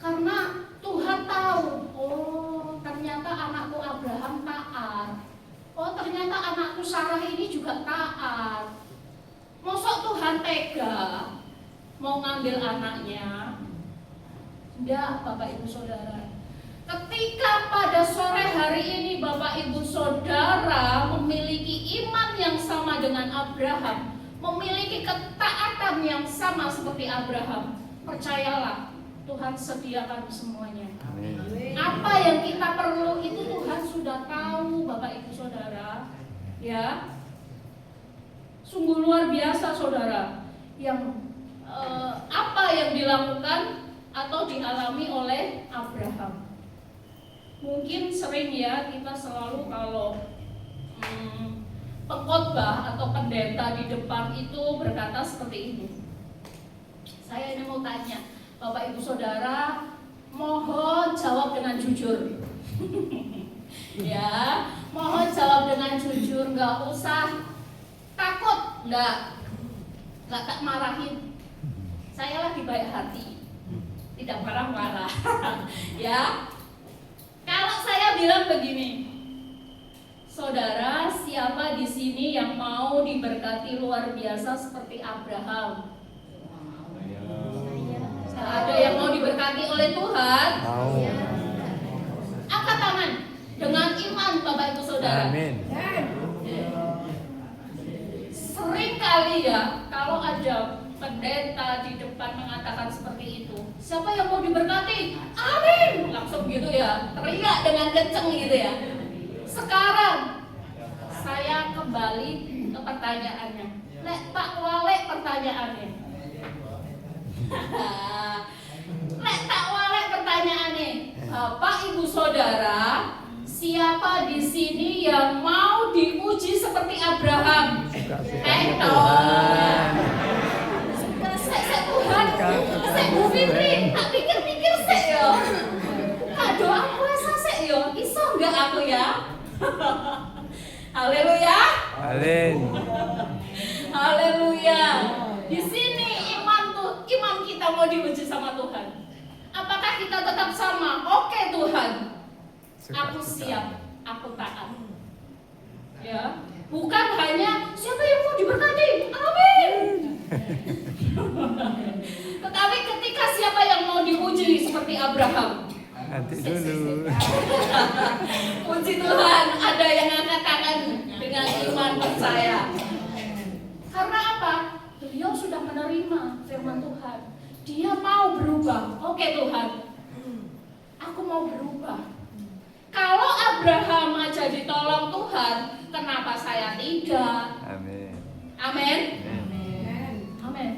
Karena Tuhan tahu, oh ternyata anakku Abraham taat. Oh ternyata anakku Sarah ini juga taat. Mosok Tuhan tega mau ngambil anaknya? Tidak, Bapak Ibu Saudara. Ketika pada sore hari ini Bapak Ibu Saudara memiliki iman yang sama dengan Abraham, memiliki ketaatan yang sama seperti Abraham, percayalah Tuhan sediakan semuanya. Amin. Apa yang kita perlu itu Tuhan sudah tahu, Bapak Ibu Saudara. Ya, sungguh luar biasa Saudara. Yang apa yang dilakukan atau dialami oleh Abraham. Mungkin sering ya kita selalu kalau pengkhotbah atau pendeta di depan itu berkata seperti ini. Saya ini mau tanya, Bapak Ibu Saudara, mohon jawab dengan jujur. Ya, mohon jawab dengan jujur, nggak usah takut, nggak tak marahin. Saya lagi baik hati, tidak marah-marah. Ya, kalau saya bilang begini, Saudara, siapa di sini yang mau diberkati luar biasa seperti Abraham? Ada yang mau diberkati oleh Tuhan? Mau. Angkat tangan dengan iman, Bapak Ibu Saudara. Amin. Sering kali ya, kalau ada pendeta di depan mengatakan seperti itu, siapa yang mau diberkati? Amin. Langsung gitu ya, teriak dengan kenceng gitu ya. Sekarang saya kembali ke pertanyaannya. Nek tak wale pertanyaannya. Nek tak Bapak Ibu Saudara, siapa di sini yang mau diuji seperti Abraham? Saya Tuhan, saya Bu Fitri, tak pikir-pikir yo. Kado aku rasa yo, iso enggak aku ya? Haleluya. Amin. Haleluya. Di sini iman kita mau diuji sama Tuhan. Apakah kita tetap sama? Oke Tuhan, aku siap, aku taat. Ya, bukan hanya siapa yang mau diberkati, amin. Tetapi ketika siapa yang mau diuji seperti Abraham. Nanti dulu. Puji Tuhan, ada yang angkat tangan dengan iman percaya. Karena apa? Beliau sudah menerima firman Tuhan. Dia mau berubah. Oke Tuhan, aku mau berubah. Kalau Abraham aja ditolong Tuhan, kenapa saya tidak? Amin. Amin. Amin.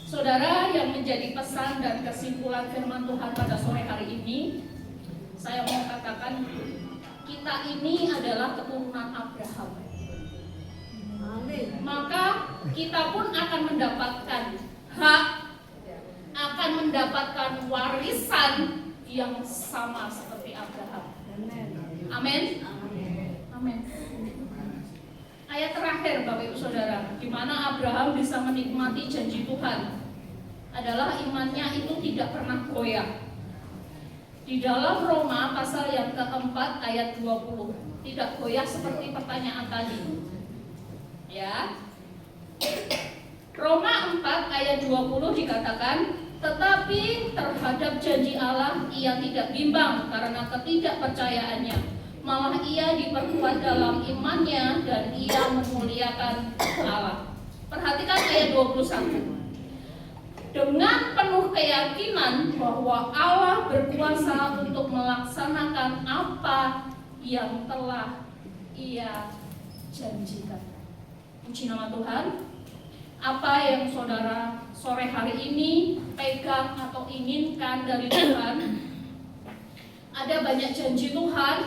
Saudara, yang menjadi pesan dan kesimpulan firman Tuhan pada sore hari ini, saya mau katakan kita ini adalah keturunan Abraham. Maka kita pun akan mendapatkan hak, akan mendapatkan warisan yang sama seperti Abraham. Amin. Amin. Ayat terakhir Bapak Ibu Saudara, di mana Abraham bisa menikmati janji Tuhan, adalah imannya itu tidak pernah goyah. Di dalam Roma pasal yang keempat ayat 20, tidak goyah seperti pertanyaan tadi. Ya. Roma 4 ayat 20 dikatakan, tetapi terhadap janji Allah ia tidak bimbang karena ketidakpercayaannya, malah ia diperkuat dalam imannya dan ia memuliakan Allah. Perhatikan ayat 21. Dengan penuh keyakinan bahwa Allah berkuasa untuk melaksanakan apa yang telah ia janjikan. Puji nama Tuhan. Apa yang saudara sore hari ini pegang atau inginkan dari Tuhan? Ada banyak janji Tuhan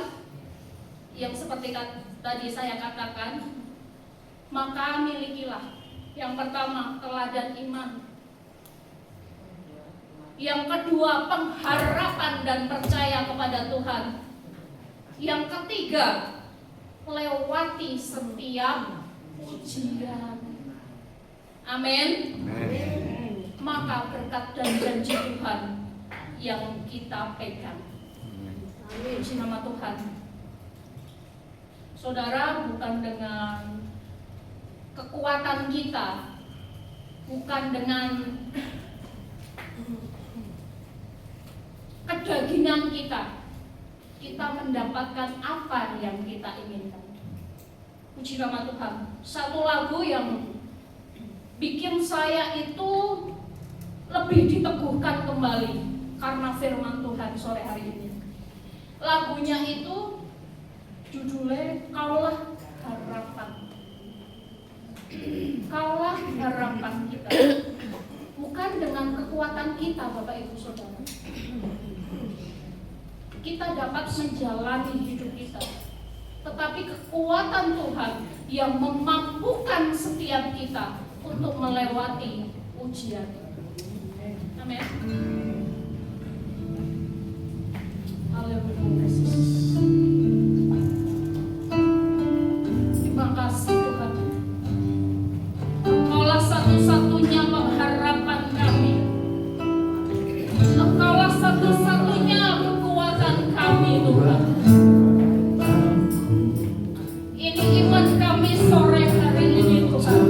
yang seperti tadi saya katakan, maka milikilah. Yang pertama, teladan iman. Yang kedua, pengharapan dan percaya kepada Tuhan. Yang ketiga, lewati setiap ujian. Amin. Maka berkat dan janji Tuhan yang kita pegang. Puji nama Tuhan. Saudara, bukan dengan kekuatan kita, bukan dengan kedagingan kita mendapatkan apa yang kita inginkan. Puji nama Tuhan. Satu lagu yang bikin saya itu lebih diteguhkan kembali karena firman Tuhan sore hari ini. Lagunya itu judulnya Kaulah Harapan. Kaulah harapan kita. Bukan dengan kekuatan kita, Bapak Ibu Saudara. Kita dapat menjalani hidup kita, tetapi kekuatan Tuhan yang memampukan setiap kita untuk melewati ujian. Amin. Haleluya. Terima kasih Tuhan. Engkaulah satu-satunya pengharapan kami. Engkaulah satu-satunya kekuatan kami Tuhan. Ini iman kami sore hari ini Tuhan.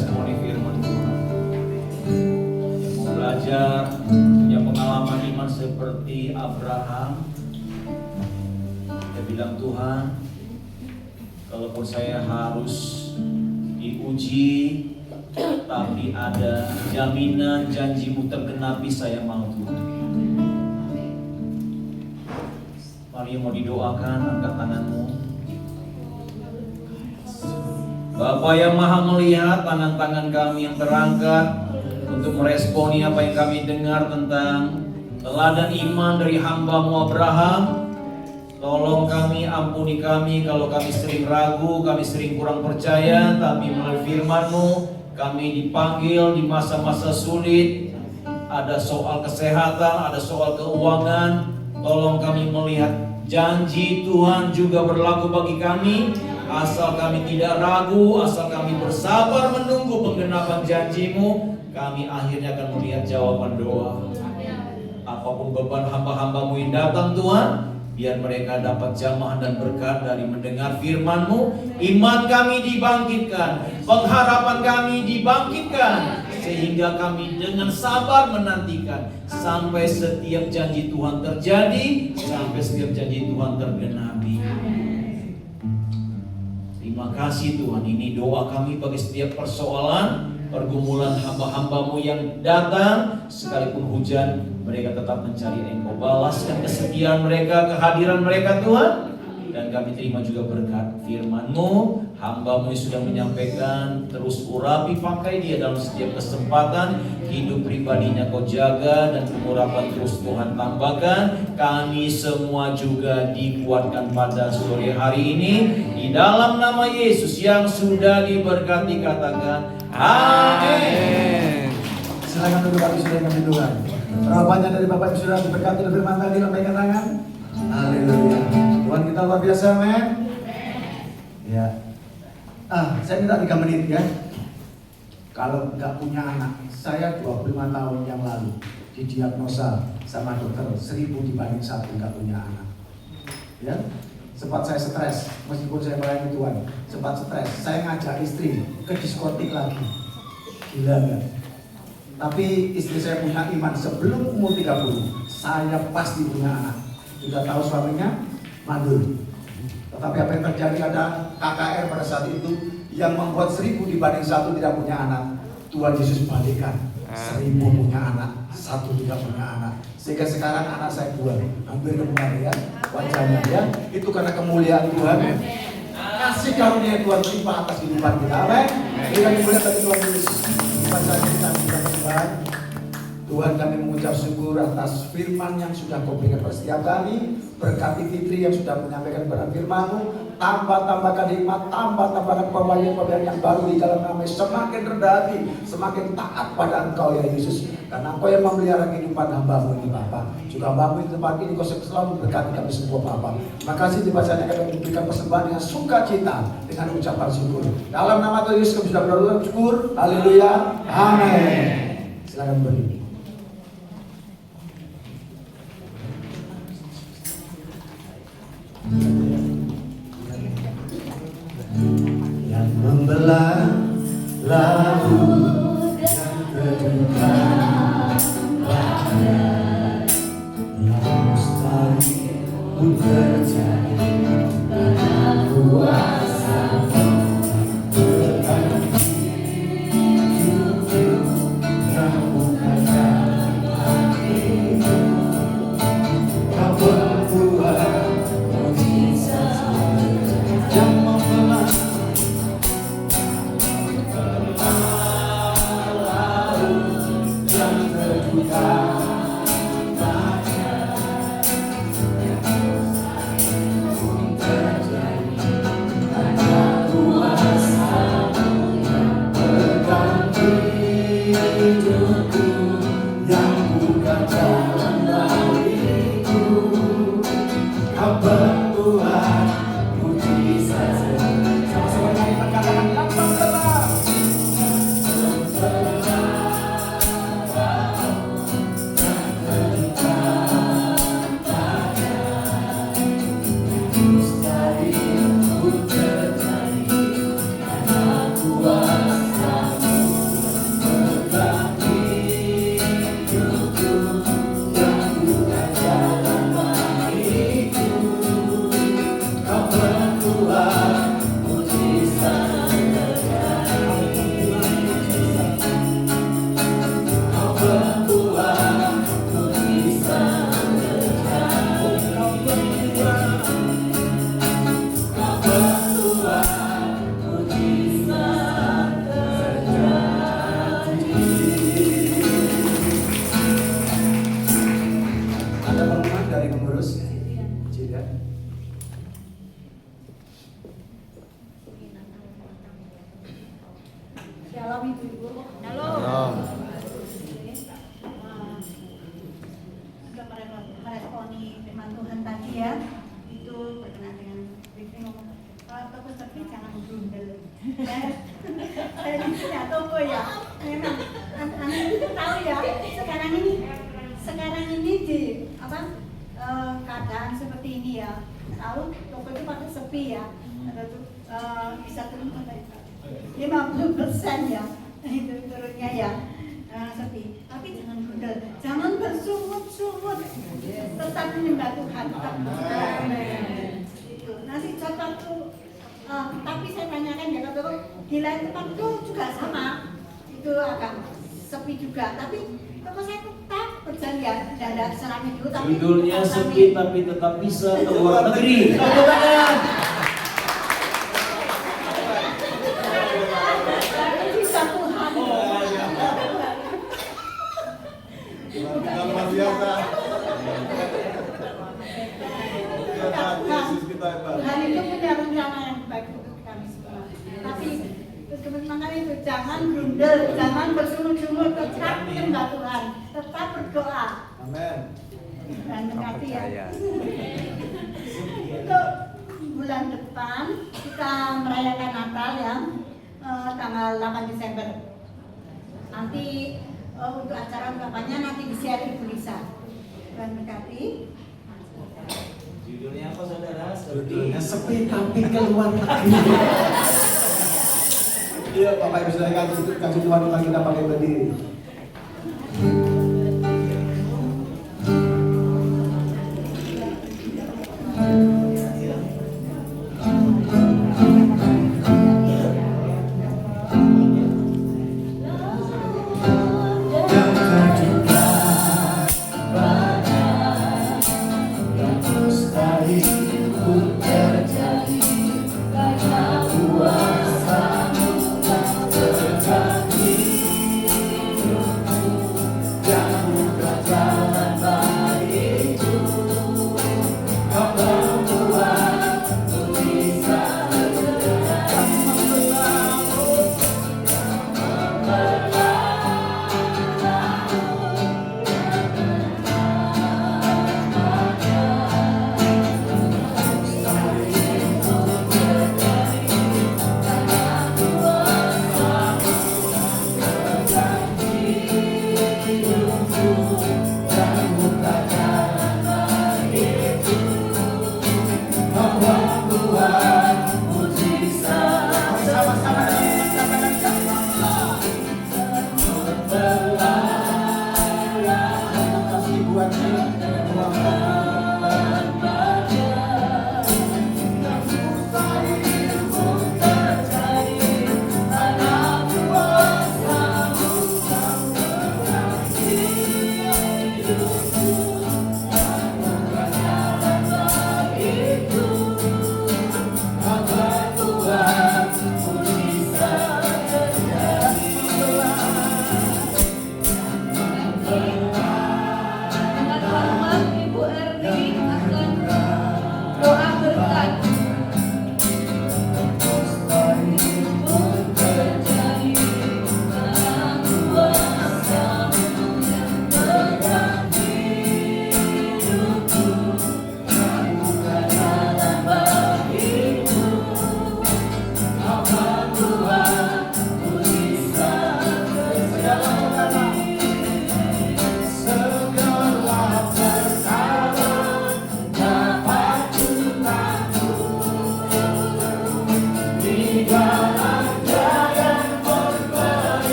meresponi firman Tuhan. Yang mau belajar, punya pengalaman iman seperti Abraham. Dia bilang, Tuhan, kalaupun saya harus diuji, tapi ada jaminan janjimu tergenapi, saya mau Tuhan. Mari mau didoakan, angkat tanganmu. Bapa yang maha melihat, tangan-tangan kami yang terangkat untuk meresponi apa yang kami dengar tentang teladan iman dari hamba-Mu Abraham. Tolong kami, ampuni kami kalau kami sering ragu, kami sering kurang percaya, tapi melalui firman-Mu kami dipanggil di masa-masa sulit. Ada soal kesehatan, ada soal keuangan. Tolong kami melihat janji Tuhan juga berlaku bagi kami. Asal kami tidak ragu, asal kami bersabar menunggu penggenapan janji-Mu, kami akhirnya akan melihat jawaban doa. Apapun beban hamba-hamba-Mu yang datang Tuhan, biar mereka dapat jamaah dan berkat dari mendengar firman-Mu. Iman kami dibangkitkan, pengharapan kami dibangkitkan, sehingga kami dengan sabar menantikan sampai setiap janji Tuhan terjadi, sampai setiap janji Tuhan tergenapi. Terima kasih Tuhan, ini doa kami bagi setiap persoalan, pergumulan hamba-hamba-Mu yang datang. Sekalipun hujan, mereka tetap mencari Engkau. Balaskan kesediaan mereka, kehadiran mereka Tuhan. Dan kami terima juga berkat firman-Mu. Hamba-Mu yang sudah menyampaikan, terus urapi, pakai dia dalam setiap kesempatan. Hidup pribadinya Kau jaga, dan pengurapan terus Tuhan tambahkan. Kami semua juga dikuatkan pada sore hari ini. Di dalam nama Yesus yang sudah diberkati, katakan amin. Silakan duduk, kami sudah kami Tuhan. Berapa banyak dari Bapak yang sudah diberkati oleh firman tadi, lambaikan tangan. Haleluya. Tuhan kita luar biasa, men. Ya. Saya minta 3 menit ya. Kalau nggak punya anak, saya 25 tahun yang lalu didiagnosa sama dokter 1000 dibanding 1 nggak punya anak. Ya. Sempat saya stres, meskipun saya melayani Tuhan, sempat stres. Saya ngajak istri ke diskotik lagi. Gila nggak? Tapi istri saya punya iman, sebelum umur 30, saya pasti punya anak. Sudah tahu suaminya mandul. Tetapi apa yang terjadi, ada KKR pada saat itu yang membuat 1000 dibanding 1 tidak punya anak. Tuhan Yesus balikkan, 1000 punya anak, 1 tidak punya anak. Sehingga sekarang anak saya 2, hampir kembali ya wajahnya ya. Itu karena kemuliaan Tuhan. Kasih karunia Tuhan limpah atas kehidupan kita. Amin. Kita kemuliaan dari Tuhan Yesus. Masa kita Tuhan. Tuhan, kami mengucap syukur atas firman yang sudah Kau berikan pada setiap kami. Berkati Fitri yang sudah menyampaikan kepada firman-Mu. Tambahkan hikmat, tambahkan pembawaan yang baru di dalam nama. Semakin rendah hati, semakin taat pada Engkau ya Yesus. Karena Engkau yang memelihara kehidupan hamba-Mu ini Bapa. Juga hamba-Mu di tempat ini Kau selalu berkati kami semua Bapa. Terima kasih dibacanya kami memberikan persembahan dengan sukacita, dengan ucapan syukur. Dalam nama Tuhan Yesus kami sudah berdoa syukur. Haleluya. Amin. Silakan berdiri. Yang membelah laut dan kedukaan badai, yang mustahil pun terjadi karena kuasa-Mu. Berkati hidupku, rampukan hatiku, Kau berbuat yang membelah laut yang kedukaan badai, yang mustahil pun terjadi Salam Ibu-ibu. Shalom. Juga meresponi firman Tuhan tadi ya, itu berkenaan dengan briefing ngomong kalau toko sepi jangan grundel. Saya di punya toko ya, memang anak itu tahu ya. Sekarang ini di keadaan seperti ini ya, tahu toko itu pada sepi ya, bisa turun sampai 50% ya, itu turunnya ya. Sepi, tapi jangan grundel, jangan bersungut-sungut, tetap menyembah Tuhan, tetap itu. Nanti waktu, tapi saya tanyakan ya, kalau di lain tempat itu juga sama, itu agak sepi juga, tapi toko saya tetap berjalan ya, tidak ada serangnya dulu. Tapi Judulnya tetap sepi tapi tetap bisa ke luar negeri. Tepuk tangan. bisa Tuhan. Luar biasa. Yesus kita hebat. Tuhan itu punya rencana yang baik untuk kami semua. Tapi teman-teman itu jangan grundel, jangan bersungut-sungut, tetap menyembah Tuhan, tetap berdoa. Amin. Dan berkati ya. Percaya. Untuk bulan depan kita merayakan Natal ya, tanggal 8 Desember. Nanti untuk acara ungkapannya nanti di-share Ibu Lisa. Dan berkati. Judulnya apa saudara? Judulnya sepi tapi keluar negeri. Iya, Bapak Ibu Saudara, kasih Tuhan untuk kita pakai berdiri. Terima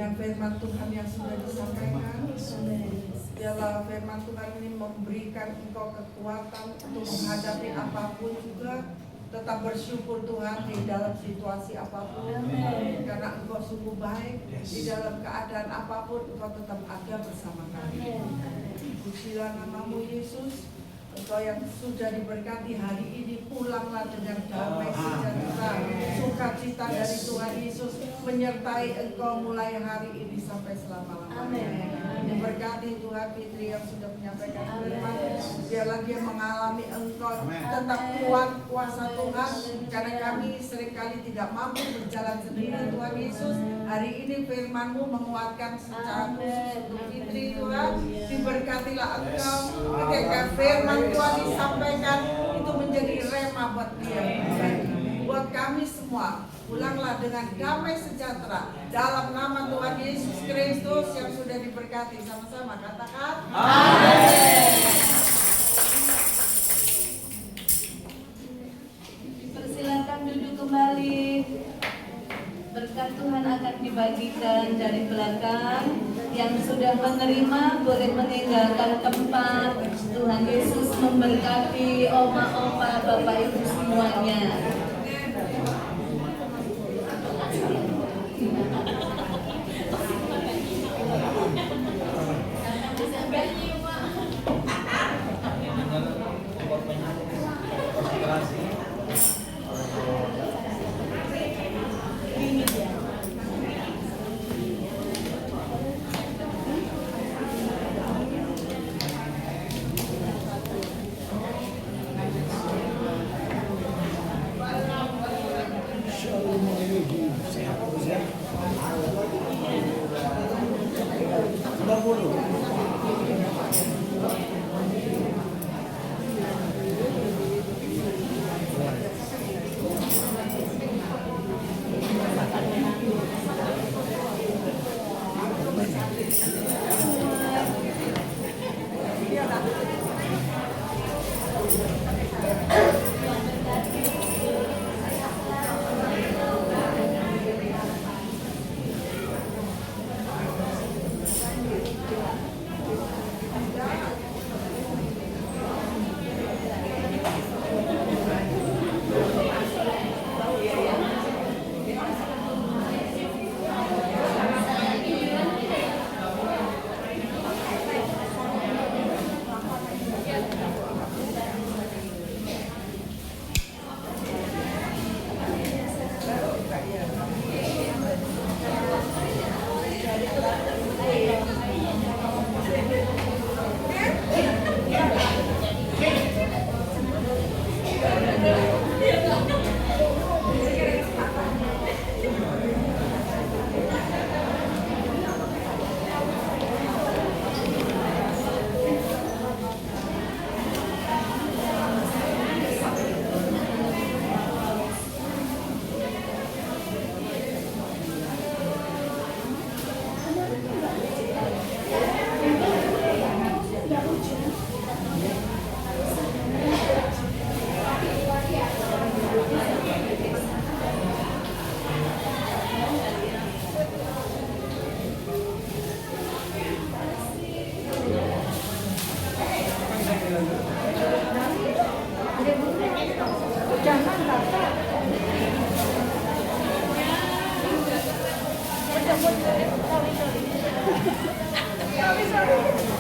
dengan firman Tuhan yang sudah disampaikan. Biarlah firman Tuhan ini memberikan engkau kekuatan untuk menghadapi apapun juga. Tetap bersyukur Tuhan di dalam situasi apapun. Karena engkau sungguh baik. Di dalam keadaan apapun engkau tetap ada bersama kami. Pujilah namamu Yesus. Engkau yang sudah diberkati hari ini, pulanglah dengan damai sejahtera, sukacita dari Tuhan Yesus menyertai engkau mulai hari ini sampai selama-lamanya. Diberkati Tuhan Fitri yang sudah menyampaikan firman, biarlah dia mengalami engkau tetap kuat kuasa Tuhan, karena kami seringkali tidak mampu berjalan sendiri. Tuhan Yesus, hari ini firman-Mu menguatkan secara khusus untuk Fitri. Tuhan, diberkatilah engkau ketika firman Tuhan disampaikan itu menjadi rema buat dia, buat kami semua. Pulanglah dengan damai sejahtera dalam nama Tuhan Yesus Kristus yang sudah diberkati. Sama-sama katakan amin. Persilakan duduk kembali. Berkat Tuhan akan dibagikan dari belakang. Yang sudah menerima boleh meninggalkan tempat. Tuhan Yesus memberkati oma-oma, Bapak Ibu semuanya. Sorry.